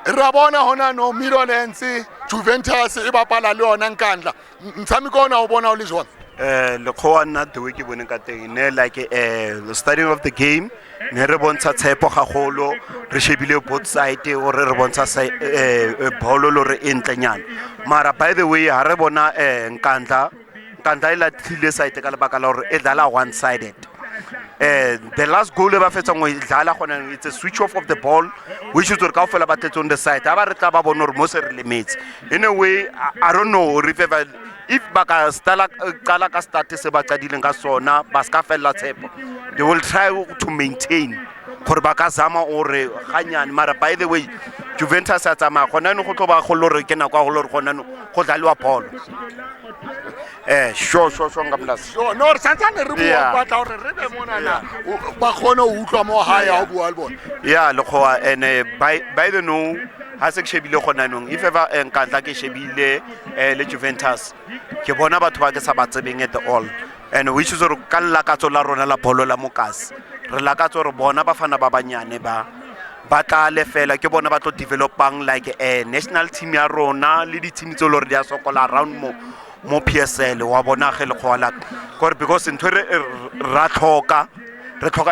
Rabona hona no Mirrorlands Juventus ibapala lona nkandla ngithami kona ubona ulizwana lekgowa nna the way ke bone ka teng ne like the starting of the game ne re bontsha tshepo gagolo re shebile both side o re bontsha bolo lo re entlenyana mara by the way ha re bona nkandla ila tlile side ka lebaka la hore e dlala one sided. The last goal ba fetsa ngo idlala gona it's a switch off of the ball which is ka ofela batletse on the side aba re tla ba bona hore mo se re lemetse in a way I don't know if baka stala qala ka start se ba qadileng ka sona ba ska fella tshepo they will try to maintain gore ba ka zama ore ganyane mara by the way Juventus a tsama gona no go tlo ba go lore ke na kwa go lore gona no go dlalwa ball sure ngamlas no re santsane re bua batla hore re be mona na ba khona o utlwa mo ha ya o bua le bona yeah lekgowa and by the no ha se ke shebile gona nong if ever nkatla ke shebile le Juventus ke bona batho ba ke sa ba tsebeng at all and which is re ka lakatso la rona la bolo la mokasi re lakatso re bona ba fana ba banyane ba tla lefela ke bona ba tlo developang like a national team ya rona le di team tse lore dia sokola around mo PSL wa bona ge le khola gore because ntwe ra tlhoka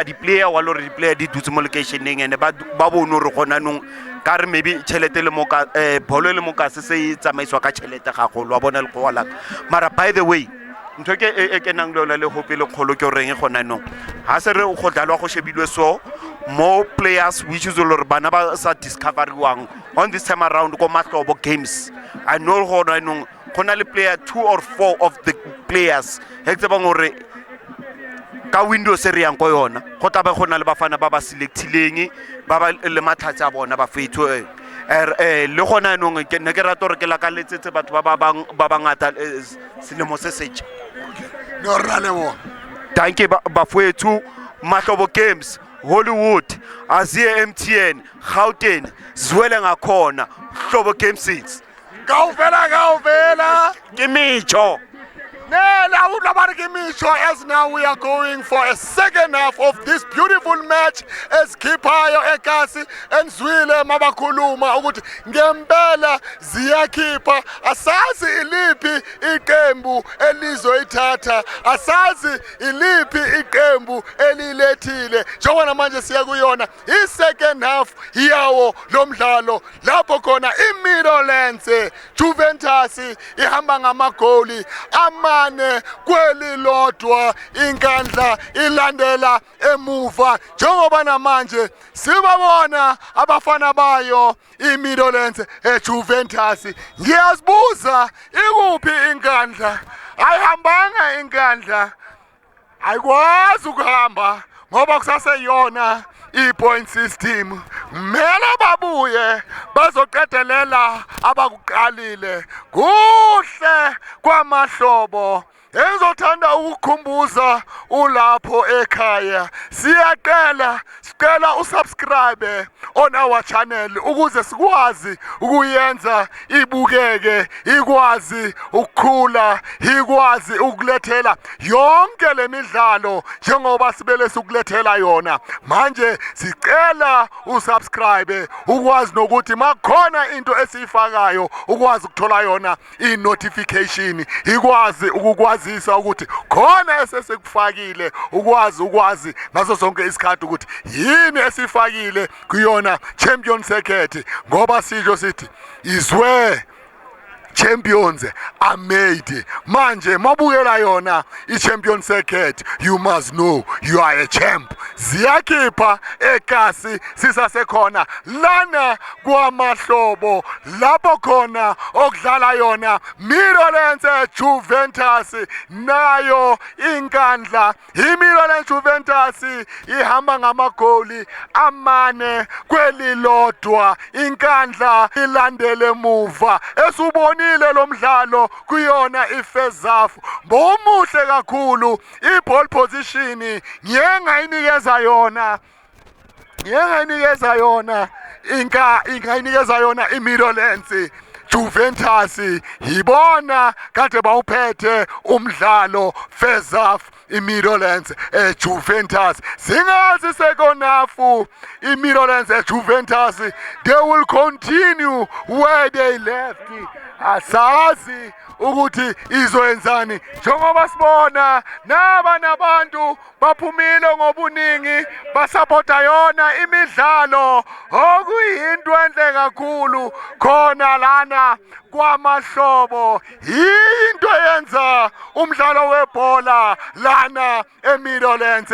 di player wa lore di player di dutse mo locationeng and ba bona re gona nong ka re maybe chelete le moka bolo le moka se tsamaiswa ka chelete gagolo wa bona le khola mara by the way ntwe ke nang le hope le kholo ke reng gona nong ha se re go dlalwa go shebilwe so more players which is lore bana ba sa discoveriwang on this time around ko matlobo games I know gona nong gona le player 2 or 4 of the players he tseba ngore ka window se re yang go yona go tla ba gona le bafana ba ba selectileng ba ba le mathatsa bona ba feitho le gona nong ke ne ke rata gore ke la ka letsetse batho ba bangata selemo se setšha no ralemo thank you bafowethu Mahlobo Games Hollywood Asia MTN Gauteng zwele ngakhona Hlobo Game 6 Kauvela ke micho as now we are going for a second half of this beautiful match as Kipayo Ekasi and Zwile mabakhuluma ukuthi ngempela ziyakhipha asazi iliphi iqembu elizoyithatha asazi iliphi iqembu elilethile njengoba manje siya kuyona i-second half yawo lo mdlalo lapho khona iMirrorlands Juventus ihamba ngamagoli kweli lodwa inkandla ilandela emuva njengoba namanje sibabona abafana bayo iMirrorlands eJuventus ngiyazibuza ikuphi inkandla ayihambanga inkandla ayikwazi ukuhamba ngoba kusaseyona i-point system kumele babuye bazoqedelela abakuqalile kuhle kwamahlobo. Engizothanda ukukhumbuza ulapho ekhaya, sicela usubscribe on our channel ukuze sikwazi ukuyenza ibukeke, ikwazi ukukhula, ikwazi ukulethela yonke lemidlalo njengoba sibele sikulethela yona. Manje sicela usubscribe ukwazi nokuthi makhona into esiyifakayo ukwazi ukuthola yona i-notification, ikwazi ukukwazisa ukuthi khona esesekufakile, ukwazi ngaso sonke isikhathi ukuthi yini esifakile kuyona Champion Circuit, ngoba sisho sithi is where champions are made. Manje mabukela yona i-Champion Circuit, you must know you are a champ. Ziyakhipha ekasi sisasekhona lana kwamahlobo, lapho khona okudlala yona Mirrorlands Juventus nayo inkandla. iMirrorlands Juventus ihamba ngamagoli 4-1, inkandla ilandele emuva. Esubonile lo mdlalo kuyona i-first half, bomuhle kakhulu i-ball position ngiyengayinikeza yona iMirrorlands Juventus. Yibona kade bawuphethe umdlalo first half iMirrorlands Juventus. Singazi second half iMirrorlands Juventus, they will continue where they left. Asazi ukuthi izoyenzani njengoba sibona nabantu baphumile ngobuningi basupporta yona imidlalo, okuyinto enhle kakhulu khona lana kwamahlobo. Into yenza umdlalo webhola lana eMirrorlands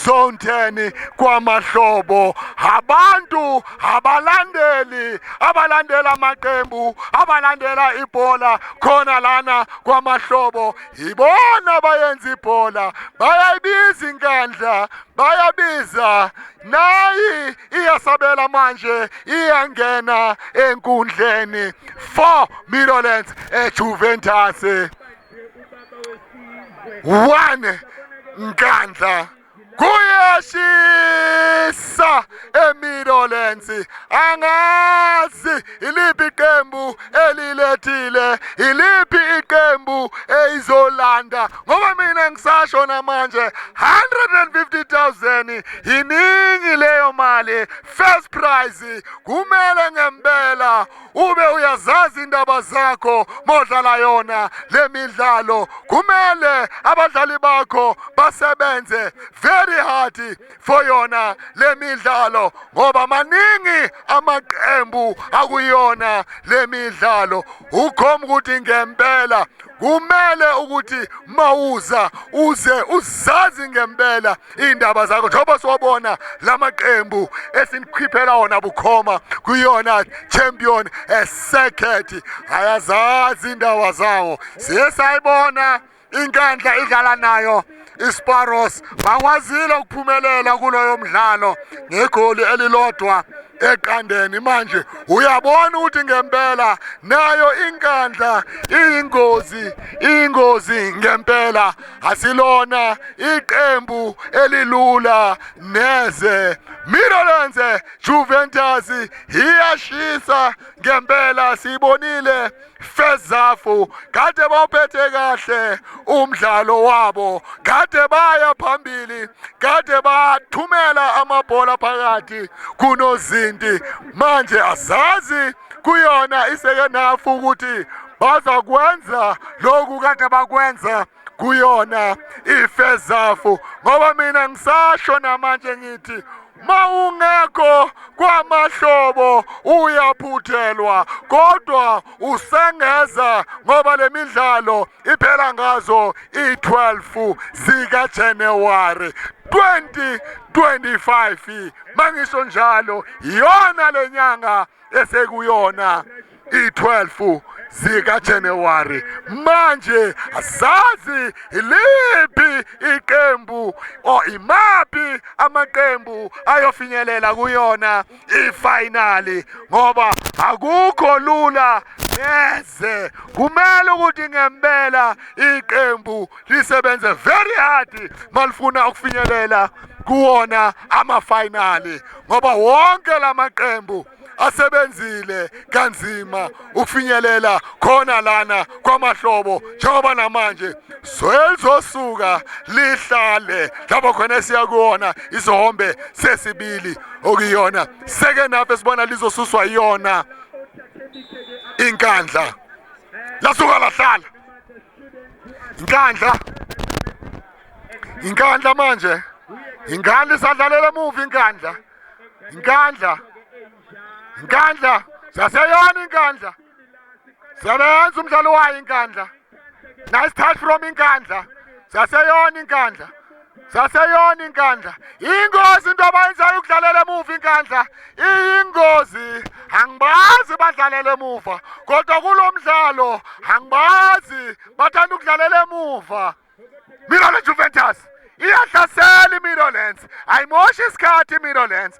Zone 10 kwamahlobo, abantu abalandela amaqembu, abalandela ibhola khona lana kwamahlobo, ibona bayenza ibhola, bayayibiza inkandla, bayabiza nayi iyasabela manje, iyangena enkundleni for Mirrorlands Juventus 1 nkandla. Kuyashisa eMirrorlands, angazi iliphi iqembu elilethile, iliphi iqembu ezolanda, ngoba mina ngisasho namanje 150,000 iningi leyo mali. First prize kumele ngempela ube uyazazi indaba zakho modlala yona le midlalo. Kumele abadlali bakho basebenze very hard for yona le midlalo, ngoba maningi amaqembu akuyona le midlalo. Ukhomba ukuthi ngempela kumele ukuthi mawuza uze uzazi ngempela indaba zakho, njengoba siwabona lamaqembu esinqhiphela wona bukhoma kuyona Champion Circuit, ayazazi indaba zawo. Siyesayibona inkandla idlala nayo iSparrows, bakwazile ukuphumelela kuloyo mdlalo ngegoli elilodwa eqandeni. Manje uyabona ukuthi ngempela nayo inkandla iyingozi ngempela, asilona iqembu elilula neze. Mirrorlands Juventus iyashisa ngempela, sibonile first half kade bawuphethe kahle umdlalo wabo, kade baya phambili, kade bathumela amabhola phakathi kunozinti. Manje asazi kuyona isecond half ukuthi baza kwenza lokhu kade bakwenza kuyona i-first half, ngoba mina ngisasho namanje ngithi mawungekho kwamahlobo uyaphuthelwa, kodwa usengeza ngoba le midlalo iphela ngazo i-12 zikaJanuwari 2025. Mangisho njalo iyona lenyanga esekuyona i-12 zikaJanuwari. Manje asazi iliphi iqembu imaphi amaqembu ayofinyelela kuyona ifinali, ngoba akukho lula neze kumele ukuthi ngempela iqembu lisebenze very hard malifuna ukufinyelela kuwona ama-finali ngoba wonke lamaqembu asebenzile kanzima ukufinyelela khona lana kwamahlobo njengoba namanje lizosuka lihlale lapho khona siya kuwona izohombe sesibili okuyona second half esibona lizosuswa iyona inkandla lasuka lahlala inkandla manje inkandla isadlalela emuva inkandla saseyona inkandla sebenza umdlalo wayo inkandla nice touch from inkandla saseyona inkandla ingozi into abayenzayo ukudlalela emuva inkandla iyingozi angibazi badlalela emuva kodwa kulo mdlalo angibazi bathanda ukudlalela emuva Middlelands Juventus iyahlasela iMiddlelands ayimoshi isikhathi iMiddlelands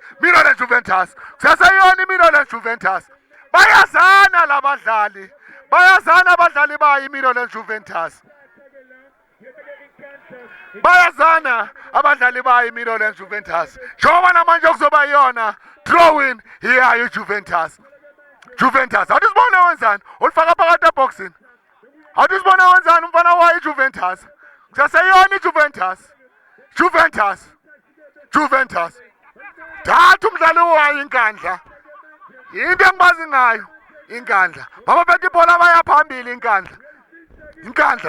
Juventus kusaseyona iMiddlelands Juventus bayazana labadlali abadlali bayo iMiddlelands Juventus bayazana abadlali bayo iMiddlelands Juventus njengoba namanje kuzoba yona throwing iyayo Juventus awusibona wenzani ulifaka phakathi eboxini awusibona wenzani umfana wayo Juventus kusaseyona Juventus thatha umdlali wayo inkandla into engibazi ngayo inkandla baba bethu ibhola baya phambili inkandla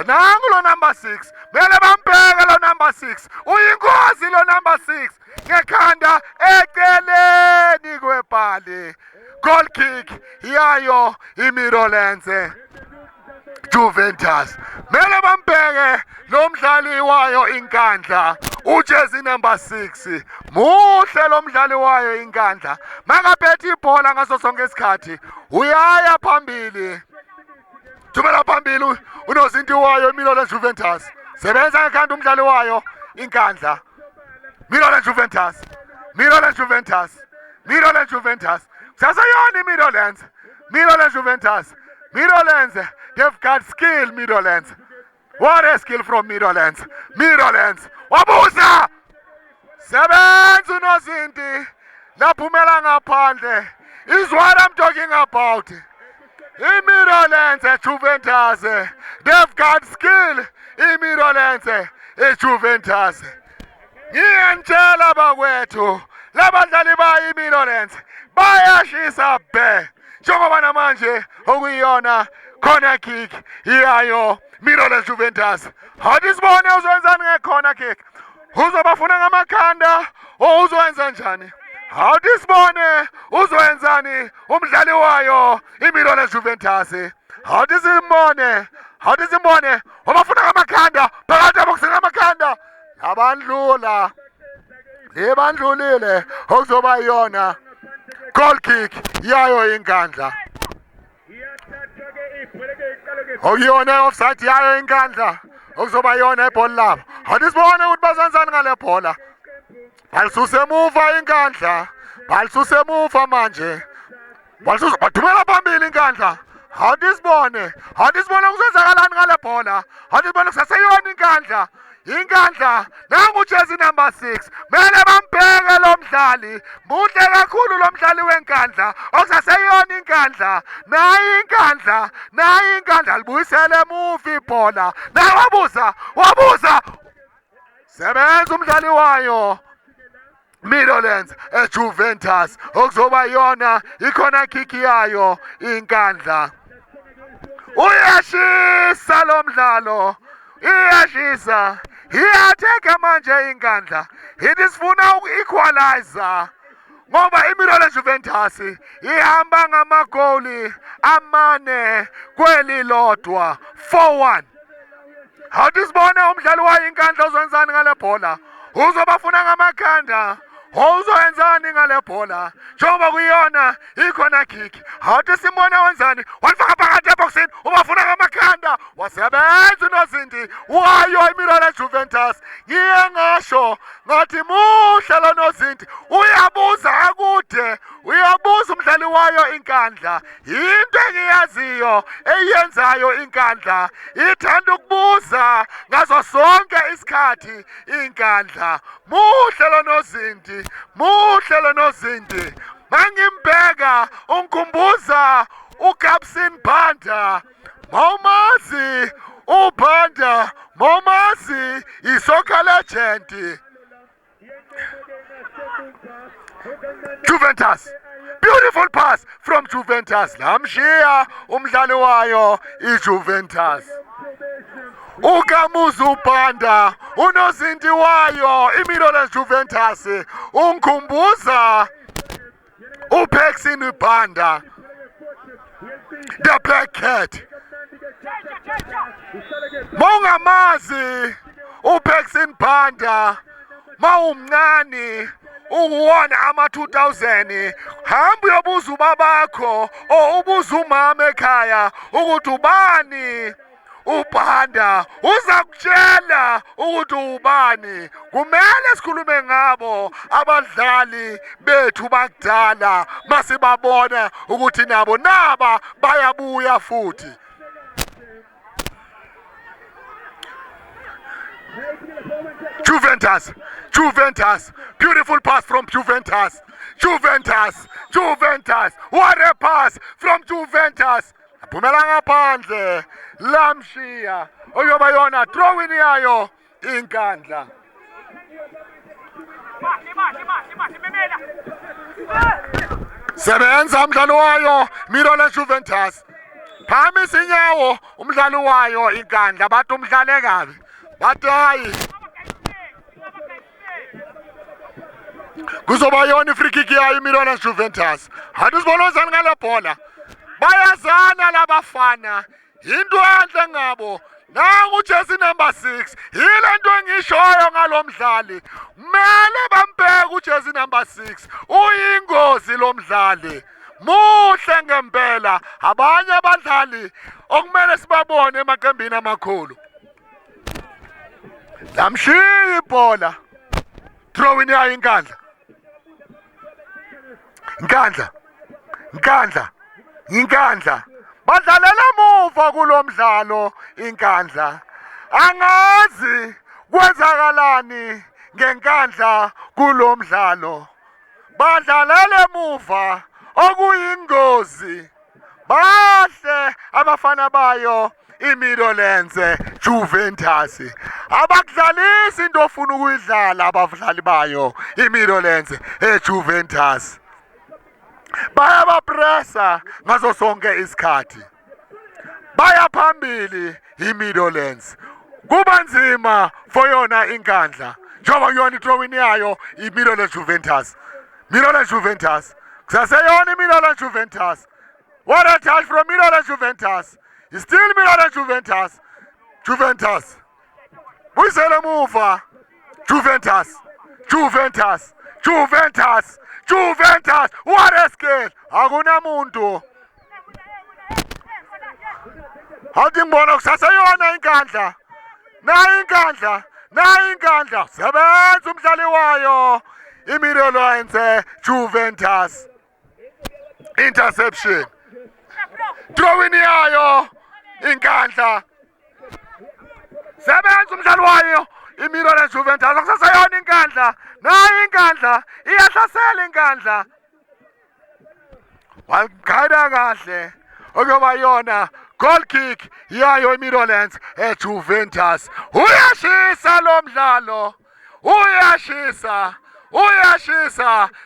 nangu lo number 6 mele bambheke lo number 6 uyingozi lo number 6 ngekhanda eceleni kwebhali goal kick yayo iMiddlelands Juventus mele bambheke lo mdlali wayo inkandla ujezi number 6 muhle lo mdlali wayo inkandla makaphethe ibhola ngaso sonke isikhathi uyaya phambili Thumela phambili unozinti wayo iMiddlelands Juventus sebenza ngekhanda umdlali wayo inkandla Middlelands Juventus saseyona iMiddlelands Juventus they've got skill Middlelands what a skill from Middlelands wabuza sebenza unozinti laphumela ngaphandle is what I'm talking about iMiddlelands Juventus they've got skill iMiddlelands Juventus ngiyantshela bakwethu labadlali bayo iMiddlelands bayashisa be njengoba namanje okuyiyona corner kick iyayo Middlelands Juventus awusibone uzowenzani ngecorner kick uzobafuna ngamakhanda uzowenza njani awusibone uzowenzani umdlali wayo iMiddlelands Juventus awusimbone ubafuna ngamakhanda phakathi eboxini ngamakhanda lebandlulile okuzoba yona goal kick yayo inkandla okuyona offside yayo inkandla okuzoba yona ibhola labo awusibone ukuthi bazenzani ngale bhola balisuse emuva inkandla manje bathumela phambili inkandla awusibone kuzenzakalani ngale bhola awusibone kusaseyona inkandla nangu ujezi number 6 mele bambheke lo mdlali muhle kakhulu lo mdlali wenkandla okusaseyona inkandla nayi inkandla libuyisele emuva ibhola naye wabuza sebenza umdlali wayo Middlelands Juventus okuzoba yona ikhona kick yayo inkandla uyashisa lo mdlalo iyatheka manje inkandla sifuna uku-equalizer ngoba iMiddlelands Juventus ihamba ngamagoli amane kweli lodwa 4-1 awusibone umdlali wayo inkandla uzwenzani ngale bhola uzobafuna ngamakhanda Uzoyenzani ngale bhola njengoba kuyona ikhona kick awuthi Simona wenzani walifaka phakathi eboxini ubafuna ngamakhanda wasebenza uNozinti wayo iMilan Juventus ngiye ngasho ngathi muhle lo Nozinti uyabuza akude uyabuza umdlali wayo inkandla into engiyaziyo eyenzayo inkandla ithanda ukubuza ngazo sonke isikhathi inkandla muhle lo Nozinti muhle lo Nozinti mangimbheka ungikhumbuza uGabson Banda mawumazi uBanda mawumazi isoccer legend Juventus beautiful pass from Juventus lamshiya umdlali wayo iJuventus uKamuzu Banda uNozinti wayo iMilan Juventus ungikhumbuza uPaxton Banda the Black Cat mawungamazi uPaxton Banda mawumncane uwona ama-2000 hamba uyobuza ubabakho ubuza umama ekhaya ukuthi ubani uBanda uza kutshela ukuthi ubani kumele sikhulume ngabo abadlali bethu bakudala masibabona ukuthi nabo naba bayabuya futhi Juventus, beautiful pass from Juventus, what a pass from Juventus, aphumela ngaphandle, lamshiya, oyoba yona, throw in yayo, inkandla. Sebenza umdlali wayo, Milan Juventus, phamisa inyawo, umdlali wayo, inkandla, bathi umdlale kabi, bathi hayi. Kuzoba yona ifree kick yayo iMilan Juventus. Hathi sibona uzani ngale bhola. Bayazana labafana. Into enhle ngabo. Nangu jersey number 6. Yile nto engishoyo ngalomdlali. Kumele bambheke ujersey number 6. Uyingozi lo mdlali. Muhle ngempela. Abanye abadlali okumele sibabone emaqembini amakhulu. Lamshiya ibhola. Throw in yayo inkandla. Inkandla badlalela muva kulomdlalo inkandla angazi kwenzakalani ngenkandla kulomdlalo badlalela muva okuyingozi bahle abafana bayo iMilan Juventus abakudlalisa into ofuna ukuyidlala abadlali bayo iMilan eJuventus bayabapressa ngaso sonke isikhathi baya phambili iMilan kuba nzima for yona inkandla njengoba kuyona ithrow-in yayo iMilan Juventus kusaseyona iMilan Juventus what a touch from Milan Juventus it's still Milan Juventus buyisele muva Juventus, what a skill! Akunamuntu. Hathi ngibona kusaseyona inkandla. Na inkandla. Sebenza umdlali wayo. iMilan Juventus. Interception. Throw-in yayo. Inkandla. Sebenza umdlali wayo. iMilan Juventus akusaseyona inkandla. Na inkandla iyahlasela inkandla wagada kahle okuyoba yona goal kick yayo iMilan eJuventus uyashisa lo mdlalo uyashisa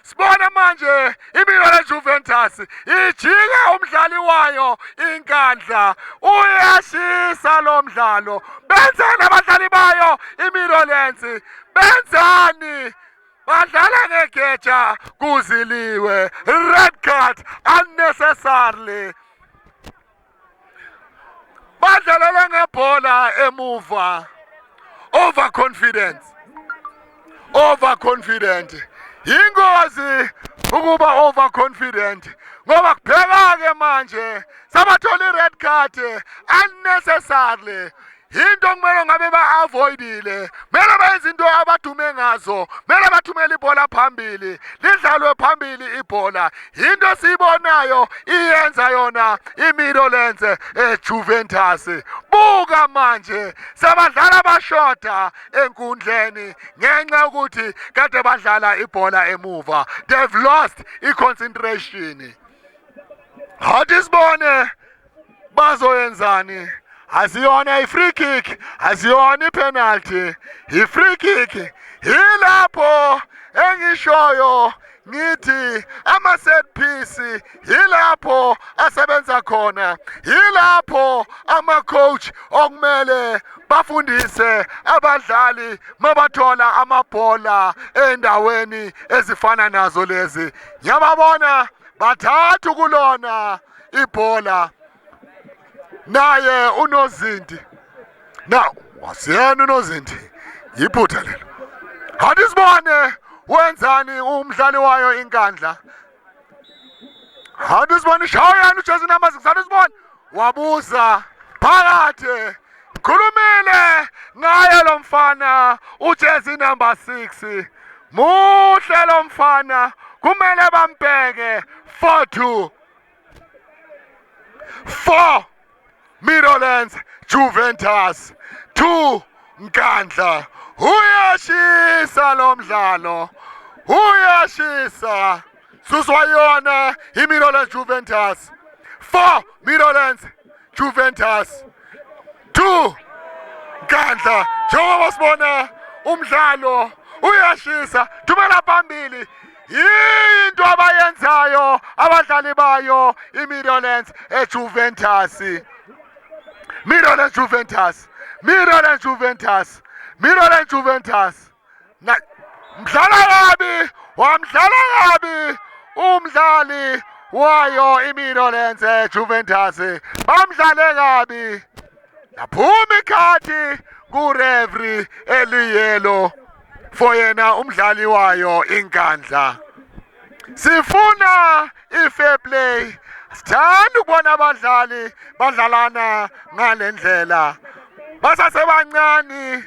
sibona manje iMilan Juventus ijika umdlali wayo inkandla uyashisa lo mdlalo benzani abadlali bayo iMilan benzani badlala ngegeja kuziliwe red card unnecessarily badlalela ngebhola emuva overconfident ingozi ukuba overconfident ngoba kupheka ke manje sabathola i-red card unnecessarily. Into kumele ngabe ba-avoidile, kumele benze into abadume ngazo, kumele bathumele ibhola phambili, lidlalwe phambili ibhola. Into siyibonayo iyenza yona iMidlands eJuventus. Buka manje sabadlala bashoda enkundleni ngenxa ukuthi kade badlala ibhola emuva. They've lost i-concentration. Hathi sibone bazoyenzani. Asiyona i-free kick, asiyona i-penalty, i-free kick. Yilapho engishoyo ngithi ama-set piece, yilapho asebenza khona, yilapho ama-coach okumele bafundise abadlali mabathola amabhola endaweni ezifana nazo lezi. Ngiyababona bathathu kulona ibhola. Naye unozinti. Now, wasiyena unozinti. Yiphutha lelo. Hathi sibone wenzani umdlali wayo inkandla. Hathi sibone shayana uJersey number 6. Hathi sibone wabuza phakathi. Khulumile ngaye lo mfana uJersey number 6. Muhle lo mfana. Kumele bambheke 4-2. 4 Midlands Juventus 2 Nkandla. Uyashisa lo mdlalo. Uyashisa. Suswa yona iMidlands Juventus. 4 Midlands Juventus 2 Nkandla. Njengoba sibona umdlalo uyashisa. Thumela phambili. Into abayenzayo abadlali bayo iMidlands eJuventus. Midlands Juventus. Midlands Juventus. Midlands Juventus. Mdlala kabi, wamdlala kabi umdlali wayo iMidlands eJuventus. Bamdlale kabi. Laphuma ikhadi ku-referee eliyelo for yena umdlali wayo inkandla. Sifuna i-fair play. Sithanda ukubona abadlali badlalana ngalendlela. Basasebancane,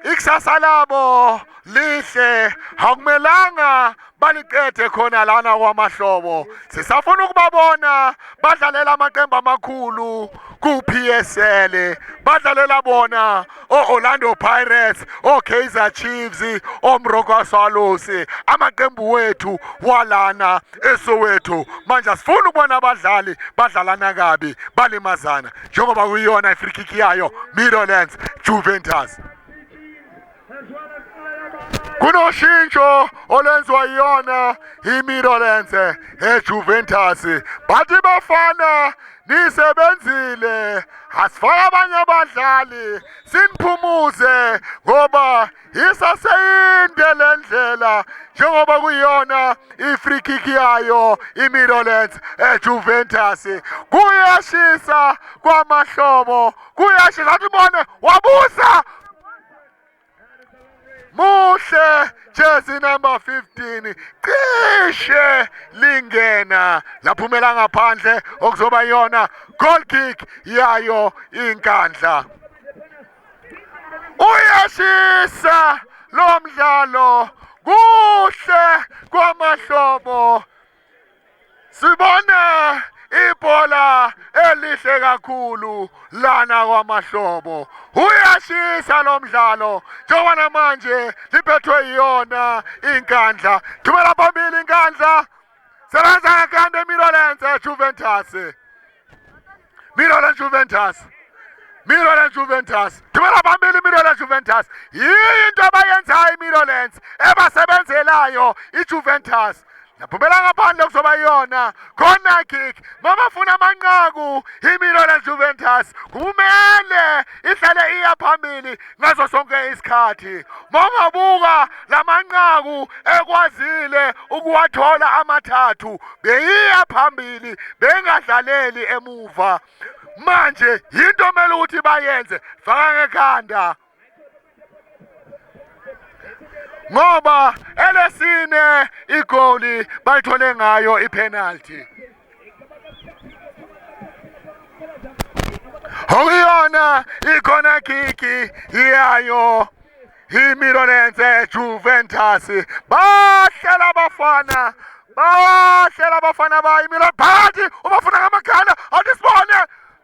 ikusasa labo lihle, akumelanga baliqede khona lana kwamahlobo. Sisafuna ukubabona badlalela amaqembu amakhulu ku-PSL, badlalela bona o-Orlando Pirates, o-Kaizer Chiefs, o-Moroka Swallows, amaqembu wethu walana eSoweto. Manje asifuna ukubona abadlali badlalana kabi, balimazana njengoba kuyiyona i-free kick yayo Midlands Juventus. Kunoshintsho olwenziwa yiyona iMidlands eJuventus. Bathi bafana nisebenzile, asifaka abanye abadlali siniphumuze ngoba isaseyinde lendlela njengoba kuyiyona i-free kick yayo iMidlands eJuventus. Kuyashisa kwamahlobo, kuyashisa. Athi bone wabusa muhle jersey number 15 cishe lingena laphumela ngaphandle okuzoba yona goal kick yayo inkandla. Uyashisa lo mdlalo kuhle kwamahlobo. Sibona ibhola elihle kakhulu lana kwamahlobo. Uyashisa lo mdlalo njengoba namanje liphethwe yiyona inkandla. Thumela phambili inkandla. Sebenza ngekanda eMidlands eJuventus. Midlands Juventus. Midlands Juventus. Thumela phambili Midlands Juventus. Yinto abayenzayo iMidlands ebasebenzelayo iJuventus. Laphumela ngaphandle kuzoba yona corner kick. Mabafuna amanqaku iMidlands Juventus kumele ihlale iya phambili ngazo sonke isikhathi. Mongabuka lamanqaku ekwazile ukuwathola amathathu beyiya phambili bengadlaleli emuva. Manje yinto kumele ukuthi bayenze faka ngekhanda. ngoba elesine igoli bayithole ngayo ipenalty. Okuyona ikhona kiki iyayo iMirolense Juventus bahlela abafana bayiMilan phakathi ubafuna ngamakhanda atisibone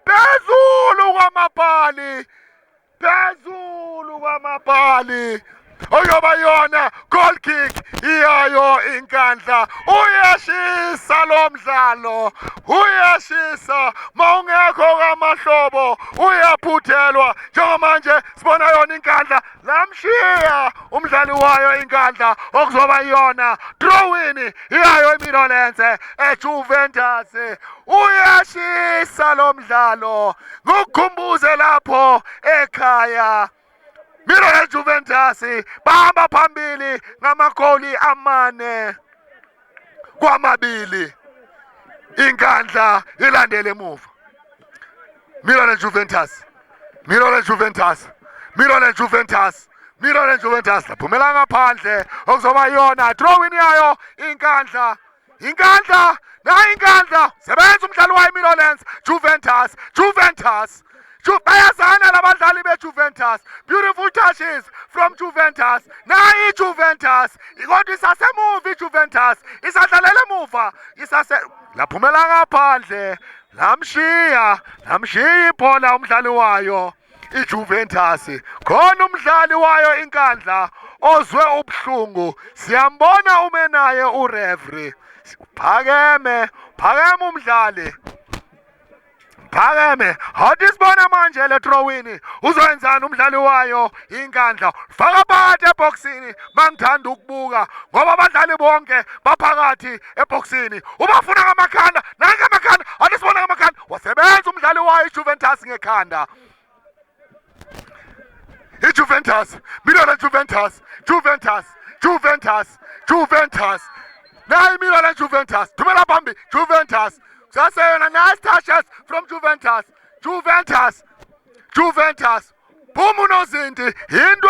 phezulu kwamabhali oyoba yona goal kick iyayo inkandla uyashisa lo mdlalo uyashisa mawungekho kamahlobo uyaphuthelwa njengamanje sibona yona inkandla lamshiya umdlali wayo inkandla okuzoba yona throw-in iyayo iMirolense eJuventus uyashisa lo mdlalo ngokukhumbuze lapho ekhaya Mirolense Juventus bahamba phambili ngamagoli 4-2 inkandla ilandele emuva Mirolense Juventus laphumela ngaphandle okuzoba yona throw-in yayo inkandla sebenza umdlali wayo Mirolense Juventus bayazana labadlali beJuventus beautiful touches from Juventus nayi Juventus kodwa isasemuva iJuventus isadlalela emuva laphumela ngaphandle lamshiya ibhola umdlali wayo iJuventus khona umdlali wayo inkandla ozwe ubuhlungu siyambona umenaye ureferee phakeme umdlali Phakeme hatisibona manje le throw-in uzoyenzana umdlali wayo inkandla faka phakathi eboxini mangithanda ukubuka ngoba abadlali bonke baphakathi eboxini ubafuna ngamakhanda nange amakhanda hatisibona ngamakhanda wasebenza umdlali wayo iJuventus ngekhanda iJuventus Mirolense Juventus nayi Mirolense Juventus thumela phambi Juventus Saseyona nice touches from Juventus. Phuma unozinti into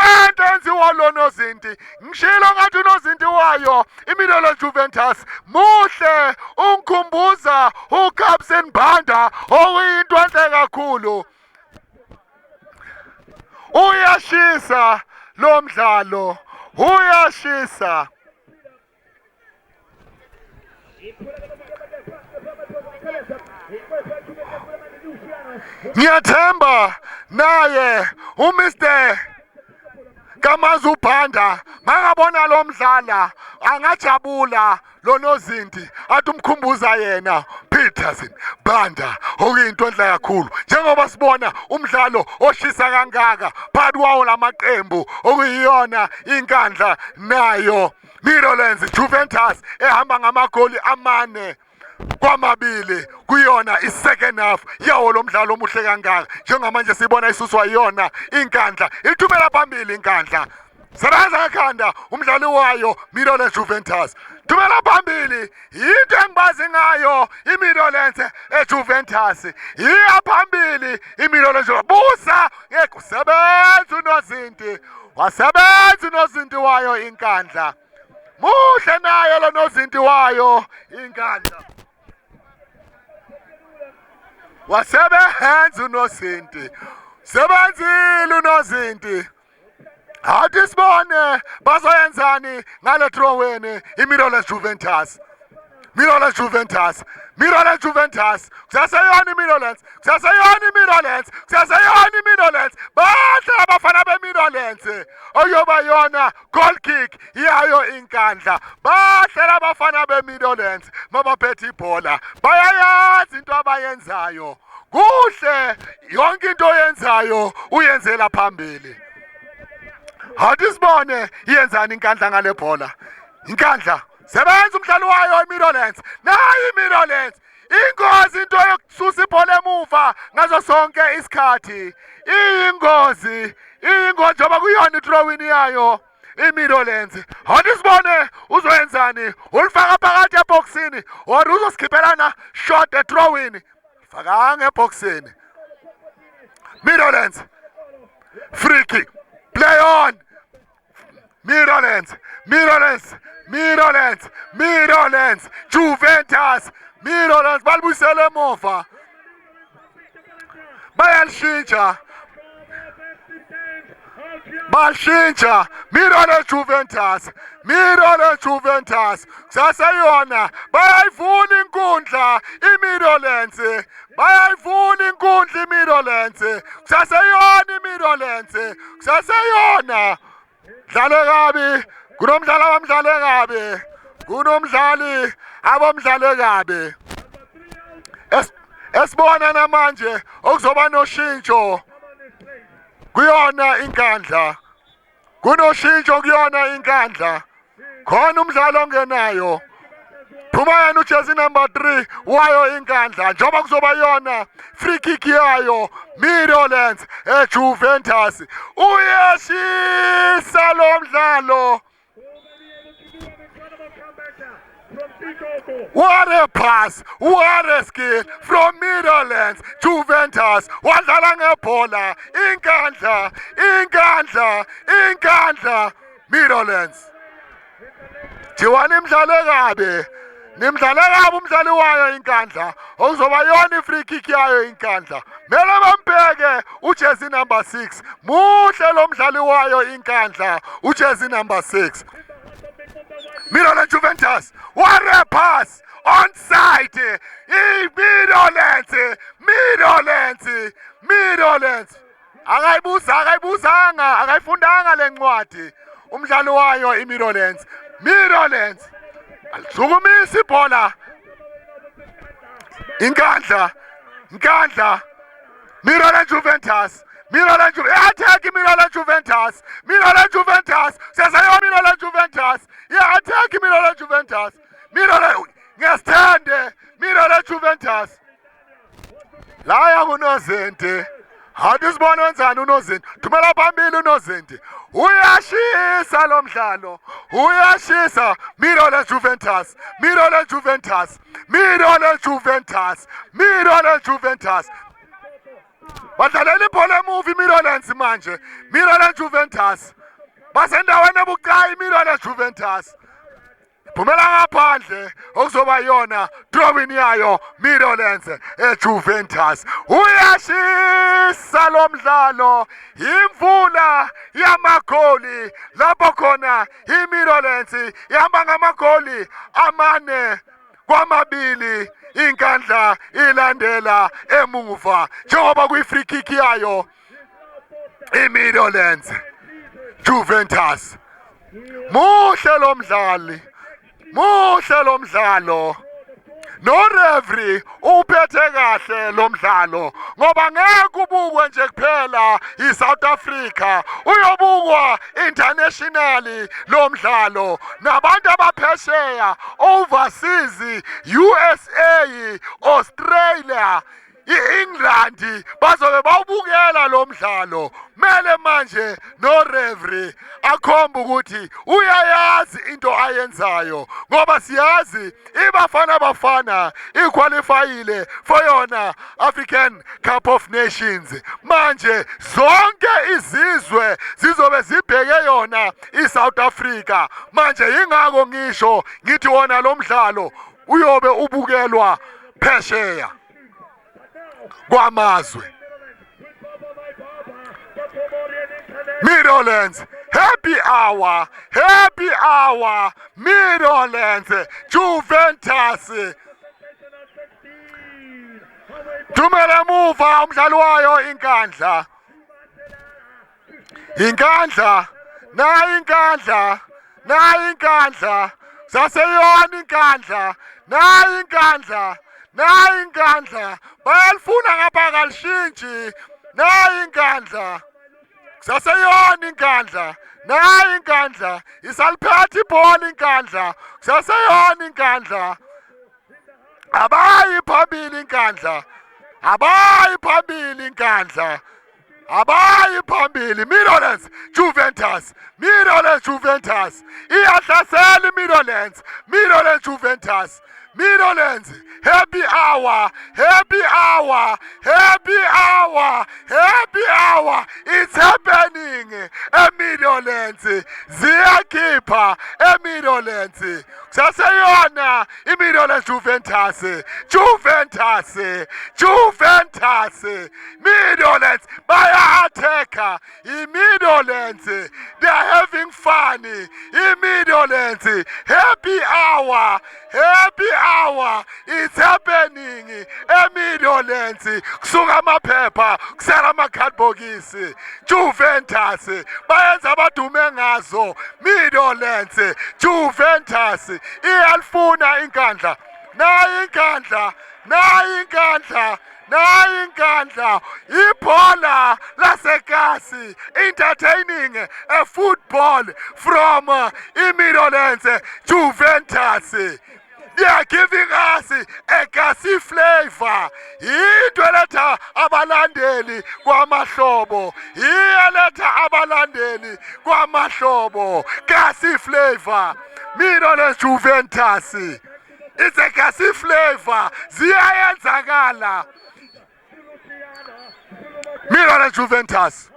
enziwa lo nozinti ngishilo ngathi unozinti wayo iMirolense Juventus muhle ungikhumbuza uCaptain Banda okuyinto enhle kakhulu uyashisa lo mdlalo uyashisa Ngiyathemba naye uMr Kamazu Banda mangabona lo mdlala angajabula lo nozinti athi umkhumbuza yena Peterson Banda okuyinto enhle kakhulu njengoba sibona umdlalo oshisa kangaka phakathi kwawo lamaqembu okuyiyona inkandla nayo Mirolense Juventus ehamba ngamagoli 4-2 kuyona isecond half yawo lo mdlalo omuhle kangaka njengamanje sibona isuswa yona inkandla ithumela phambili inkandla sebenza ekhanda umdlali wayo Mirolense Juventus thumela phambili into engibazi ngayo iMirolense eJuventus iya phambili iMirolense busa ngekusebenza unozinti wasebenza unozinti wayo inkandla muhle naye lo nozinti wayo inkandla wasebenza unozinti sebenzile unozinti hathi sibone bazoyenzani ngale throw-in iMirolense Juventus kusaseyona iMirolense bahle abafana beMirolense oyoba yona goal kick iyayo inkandla bahle abafana beMirolense mabaphethe ibhola bayayazi into abayenzayo kuhle yonke into oyenzayo uyenzela phambili hathi sibone iyenzani inkandla ngale bhola inkandla sebenza umdlali wayo iMirolense nayi iMirolense ingozi into yokususa ibhola emuva ngazo sonke isikhathi iyingozi njengoba kuyona i-throw-in yayo iMirolense hathi sibone uzoyenzani ulifaka phakathi eboxini or uzosikhiphelana short throw-in fakanga eboxini Mirolense free kick play on Mirrorlands, Mirrorlands, Mirrorlands, Mirrorlands, Juventus, Mirrorlands, balibuyisele emuva. Bayalishintsha. Bashintsha, Mirrorlands Juventus, Mirrorlands Juventus, kusaseyona, bayayivula inkundla iMirrorlands, bayayivula inkundla iMirrorlands, kusaseyona iMirrorlands, kusaseyona. Dlale kabi, kunomdlali abamdlale kabi, kunomdlali abamdlale kabi. Esibona namanje okuzoba noshintsho kuyona inkandla, kunoshintsho kuyona inkandla, khona umdlalo ongenayo. Phuma yena ujersey number 3 wayo inkandla njengoba kuzoba yona free kick yayo Mirrorlands eJuventus. Uyashisa lo mdlalo. What a pass, what a skill from Mirrorlands Juventus. Wadlala ngebhola, inkandla, inkandla, inkandla Mirrorlands. Jiwani imdlalo kabi, nimdlale kabi umdlali wayo inkandla, okuzoba yona free kick yayo inkandla. Mele bambheke ujersey number 6, muhle lo mdlali wayo inkandla, ujersey number 6. Mirrorlands Juventus, what a pass, onside, Mirrorlands, Mirrorlands, Mirrorlands. Akayibuzanga, akayifundanga lencwadi, umdlali wayo iMirrorlands. Mirrorlands, alisukumisa ibhola, inkandla, inkandla, Mirrorlands Juventus. Mirrorlands Juventus, attack Mirrorlands Juventus, Mirrorlands Juventus, sesayo Mirrorlands Juventus, attack Mirrorlands Juventus, Mirrorlands, ngiyasithande, Mirrorlands Juventus. Laya kunozinti, hathi sibona wenzani unozinti, thumela phambili unozinti, uyashisa lo mdlalo, uyashisa, Mirrorlands Juventus, Mirrorlands Juventus, Mirrorlands Juventus, Mirrorlands Juventus. Badlalela ibhola emuva iMirrorlands manje, Mirrorlands Juventus. Basendaweni ebucayi iMirrorlands Juventus. Phumela ngaphandle okuzoba yona drawing yayo Mirrorlands eJuventus. Uyashisa lo mdlalo, imvula yamagoli lapho khona iMirrorlands ihamba ngamagoli 4-2. Inkandla ilandela emuva njengoba kuyi-free kick yayo iMirrorlands Juventus. Muhle lo mdlali, muhle lo mdlalo. No referee uphethe kahle lo mdlalo ngoba ngeke ubukwe nje kuphela iSouth Africa, uyobukwa internationally lo mdlalo nabantu abaphesheya overseas, USA, Australia, iEngland bazobe bawubukela lo mdlalo. Mele manje no referee akhomba ukuthi uyayazi into ayenzayo ngoba siyazi iBafana Bafana iqualifyile for yona African Cup of Nations. Manje zonke izizwe zizobe zibheke yona iSouth Africa. Manje ingako ngisho ngithi wona lo mdlalo uyobe ubukelwa phesheya kwamazwe. Mirrorlands, happy hour, Mirrorlands, Juventus. Thumela emuva umdlali wayo inkandla. Inkandla, nayi inkandla, nayi inkandla. Saseyona inkandla, nayi inkandla, nayi inkandla. Bayalifuna ngapha kalishintshi, nayi inkandla. Kusaseyona inkandla, nayi inkandla, isaliphethe ibhola inkandla, kusaseyona inkandla. Abayi phambili inkandla, abayi phambili inkandla, abayi phambili. Mirrorlands Juventus, Mirrorlands Juventus, iyahlasela iMirrorlands, Mirrorlands Juventus. Mirrorlands, happy hour, happy hour, happy hour, happy hour. It's happening. A Mirrorlands. Meadowlands ziyakhipha eMeadowlands kusaseyona iMeadowlands Juventus Meadowlands baya-attacker iMeadowlands they are having fun iMeadowlands happy hour it's happening eMeadowlands kusuka amaphepha kusela amakhadibhokisi Juventus bayenza abadume ngazo Meadowlands Juventus iyalifuna inkandla nayi inkandla ibhola lasekasi entertaining a football from iMeadowlands Juventus. They are giving us a gassy flavor. Into eletha abalandeli kwamahlobo. Iyaletha abalandeli kwamahlobo. Gassy flavor. Meadowlands Juventus. It's a gassy flavor. Ziyayenzakala. Meadowlands Juventus.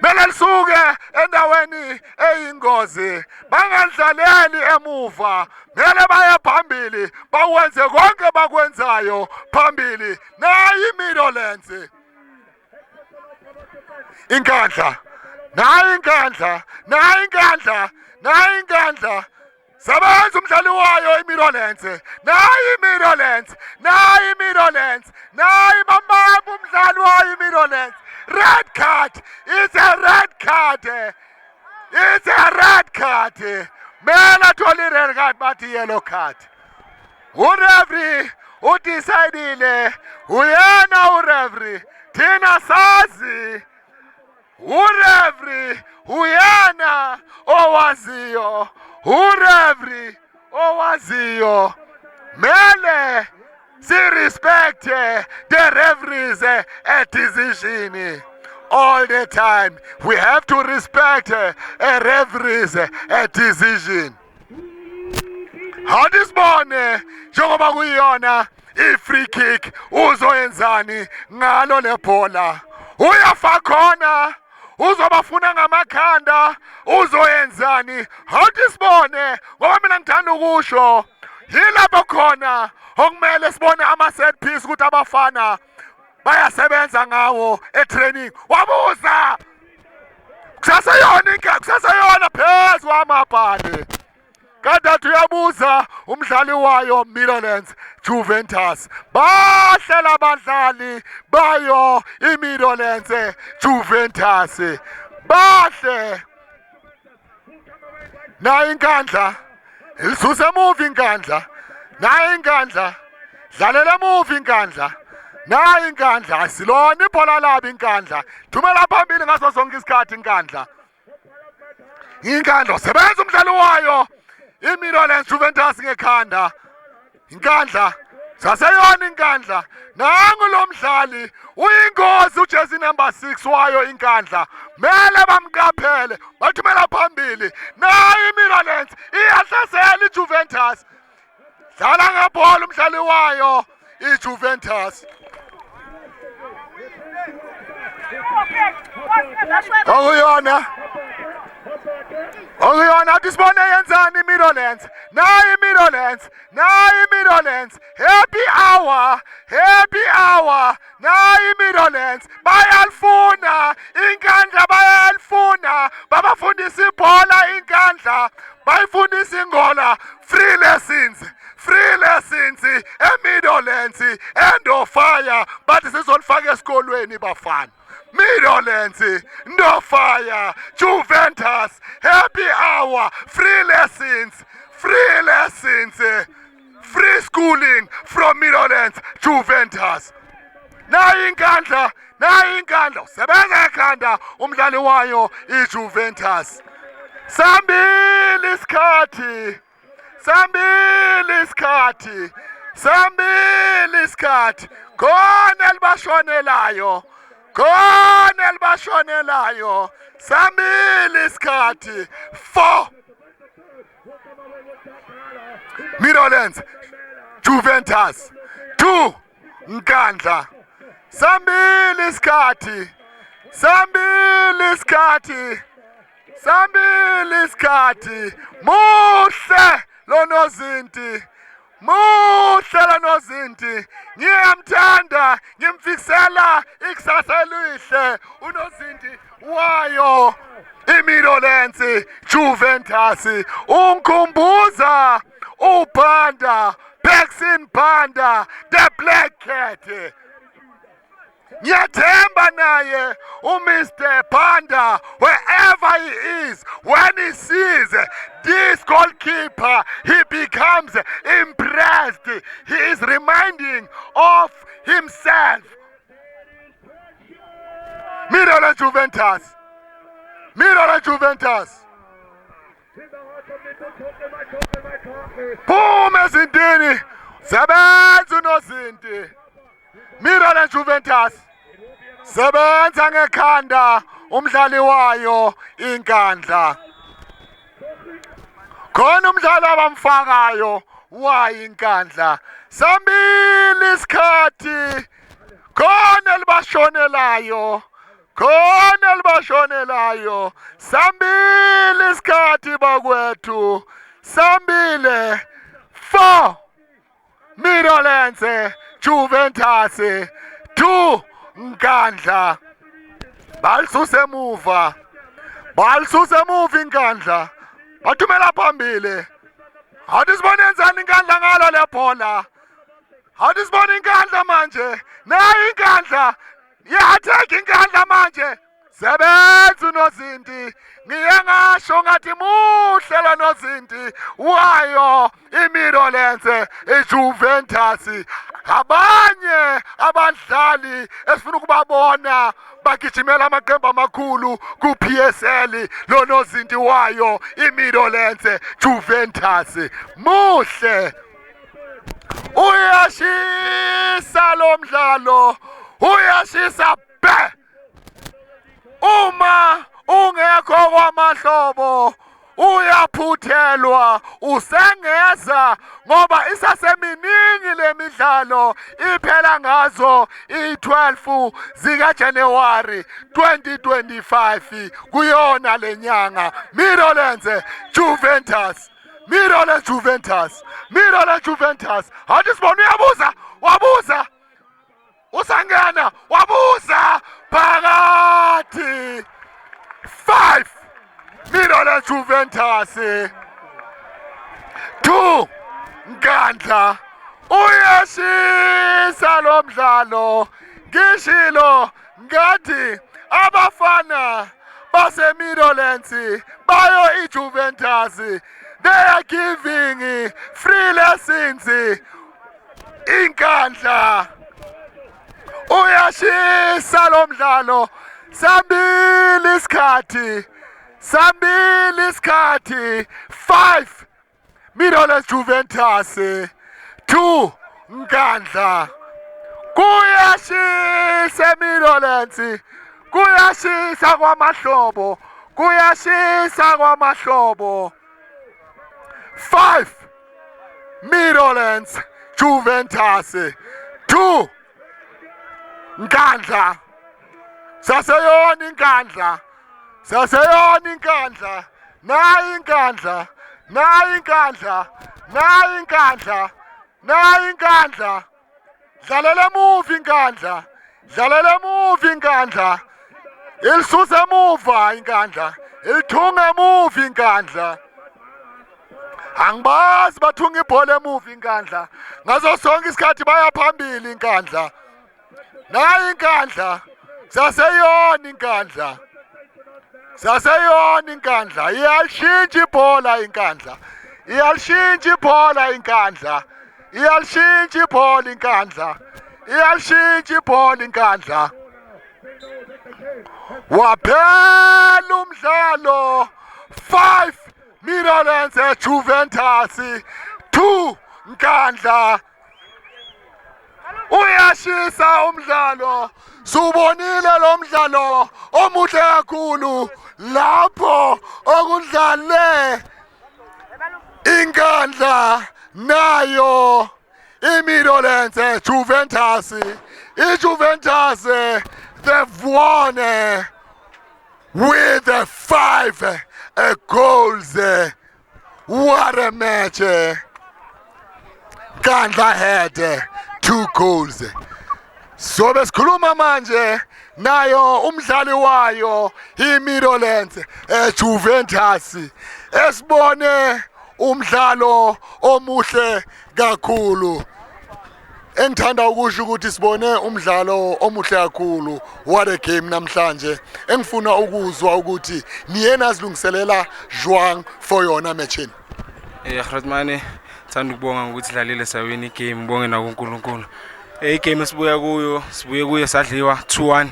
Mele lisuke endaweni eyingozi bangadlaleli emuva mele baye phambili bawenze konke bakwenzayo phambili nayi Meadowlands inkandla sebenza umdlali wayo iMeadowlands nayi mamamba umdlali wayo iMeadowlands. Red card! It's a red card! Mela toli red card bati yellow card. Ureferee udecidile uyena ureferee thina sazi ureferee uyena owaziyo mele respect the referees decision all the time. We have to respect a referee's decision. How this morning, njengoba kuyona i-free kick uzoyenzani ngalo lebhola uyafa khona uzobafuna ngamakhanda uzoyenzani. How this morning, ngoba mina ngithanda ukusho yilapho khona okumele sibone ama-set piece ukuthi abafana bayasebenza ngawo e-training. Wabuza kusaseyona phezu kwamabhande kadathi uyabuza umdlali wayo Meadowlands Juventus bahlela abadlali bayo iMeadowlands Juventus bahle nayo inkandla ilisuse emuva inkandla nayo inkandla dlalela emuva inkandla nayo inkandla asilona ibhola labo inkandla thumela phambili ngaso sonke isikhathi inkandla sebenza umdlali wayo iMeadowlands Juventus ngekhanda inkandla saseyona inkandla nangu lo mdlali uyingozi ujersey number 6 wayo inkandla mele bamqaphele bathumela phambili nayo iMeadowlands iyahlasela iJuventus dlala ngebhola umdlali wayo iJuventus okuyona disibone yenzani iMeadowlands nayo iMeadowlands happy hour nayo iMeadowlands bayalifuna inkandla babafundisa ibhola inkandla bayifundisa ingola free lessons eMeadowlands end of fire bathi sizolifaka esikolweni bafana. Meadowlands, no fire, Juventus, happy hour, free lessons, free schooling from Meadowlands, Juventus. Nayo inkandla, sebenza ekhanda umdlali wayo iJuventus. Sambili isikhathi, khona elibashonelayo, sambili isikhathi, 4 Meadowlands Juventus 2 Nkandla. Sambili isikhathi, Sambili isikhathi muhle lonozinti muhle lonozinti ngiyamthanda ngimfikisela ikusasa elihle unozinti wayo iMiddlelands Juventus ungikhumbuza uBhanda Paxton Banda the Black Cat. Ngiyathemba naye uMr Banda wherever he is, when he sees this goalkeeper he becomes impressed. He is reminding of himself. Middleland Juventus. Middleland Juventus. Boom ezintini sebenza unozinti. Middleland Juventus sebenza ngekhanda umdlali wayo inkandla. Khona umdlali abamfakayo wayo inkandla. Sambili isikhathi khona elibashonelayo. Khona elibashonelayo. Sambili isikhathi bakwethu. Sambile 4 Middlelands Juventus 2 Nkandla. Balisusa emuva. Balisusa emuva inkandla. Bathumela phambili. Hathi sibone enzani inkandla ngalo lebhola. Hathi sibone inkandla manje. Nayi inkandla. Yatheka inkandla manje. Sebenza unozinti. Ngiye ngasho ngathi muhle lo nozinti wayo iMiddlelands iJuventus. Abanye abadlali esifuna ukubabona bagijimela amaqembu amakhulu ku-PSL lo nozinti wayo iMiddlelands Juventus. Muhle. Uyashisa lo mdlalo. Uyashisa be. Uma ungekho kwamahlobo uyaphuthelwa usengeza ngoba isaseminingi lemidlalo iphela ngazo i12 zika January 2025 kuyona lenyanga. Middlelands Juventus. Middlelands Juventus. Middlelands Juventus. Hathi sibona wabuza usangena wabuza phakathi 5 Middlelands Juventus 2 Nkandla. Uyashisa lo mdlalo. Ngishilo ngathi abafana base Middlelands bayo iJuventus they are giving free lessons inkandla. Uyashisa lo mdlalo. Sambili isikhathi. Sambili isikhathi 5 Middlelands Juventus 2 Nkandla. Kuyashisa Middlelands. Kuyashisa kwamahlobo. Kuyashisa kwamahlobo. 5 Middlelands Juventus 2 Nkandla. Saseyona inkandla. Saseyona inkandla. Nayi inkandla. Nayi inkandla. Nayi inkandla. Nayi inkandla. Dlalela emuva inkandla. Dlalela emuva inkandla. Ilisusa emuva inkandla. Ilithunga emuva inkandla. Angibazi bathunga ibhola emuva inkandla. Ngazo sonke isikhathi baya phambili inkandla. Nayi inkandla. Saseyona inkandla. Saseyona inkandla. Iyalishintsha ibhola inkandla. Iyalishintsha ibhola inkandla. Iyalishintsha ibhola inkandla. Iyalishintsha ibhola inkandla. Waphela umdlalo 5 Middlelands Juventus 2 Nkandla. Uyashisa umdlalo. Subonile lo mdlalo omuhle kakhulu lapho okudlale inkandla nayo iMiddlelands Juventus. iJuventus they've won with 5 goals. What a match. Nkandla had 2 goals. So besikhuluma manje nayo umdlali wayo iMidlands Juventus esibone umdlalo omuhle kakhulu. Engithanda ukusho ukuthi sibone umdlalo omuhle kakhulu. What a game namhlanje. Engifuna ukuzwa ukuthi niyena silungiselela jwang for yona matchini. Grootmane, thanda ukubonga ukuthi dlalile sawini game, ngibonge na kuNkulunkulu. Game sibuye kuyo sadliwa 2-1.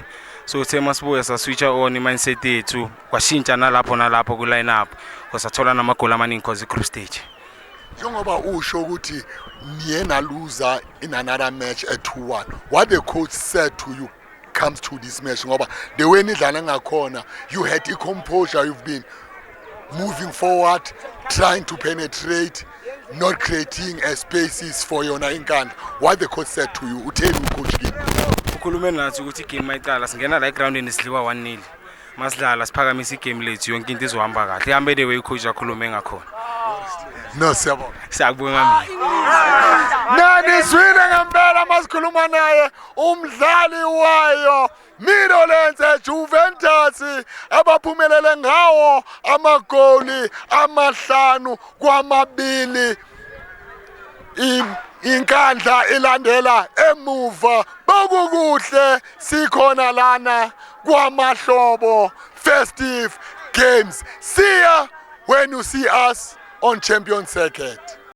So uthe masibuya saswitcha on mindset yethu kwashintsha nalapho ku line up kwasathola namagoli amaningi cause group stage. Njengoba usho ukuthi niyena loser in another match at 2-1. What the coach said to you comes to this match ngoba the way nidlala ngakhona you had the composure, you've been moving forward, trying to penetrate, not creating spaces for yona inkandla. What the coach said to you, utheni coach Kim? Ukhulume nathi ukuthi game mayiqala singena la groundini sidliwa 1-0. Masidlala siphakamisa igame lethu yonke into izohamba kahle. Ihambe the way coach akhulume ngakhona. No siyabonga. Siyabonga mina. Nani swile ngempela masikhuluma naye umdlali wayo Midlands Juventus abaphumelele ngawo amagoli 5-2. Inkandla ilandela emuva bokukuhle sikhona lana kwamahlobo festive games. See ya when you see us on Champions Circuit.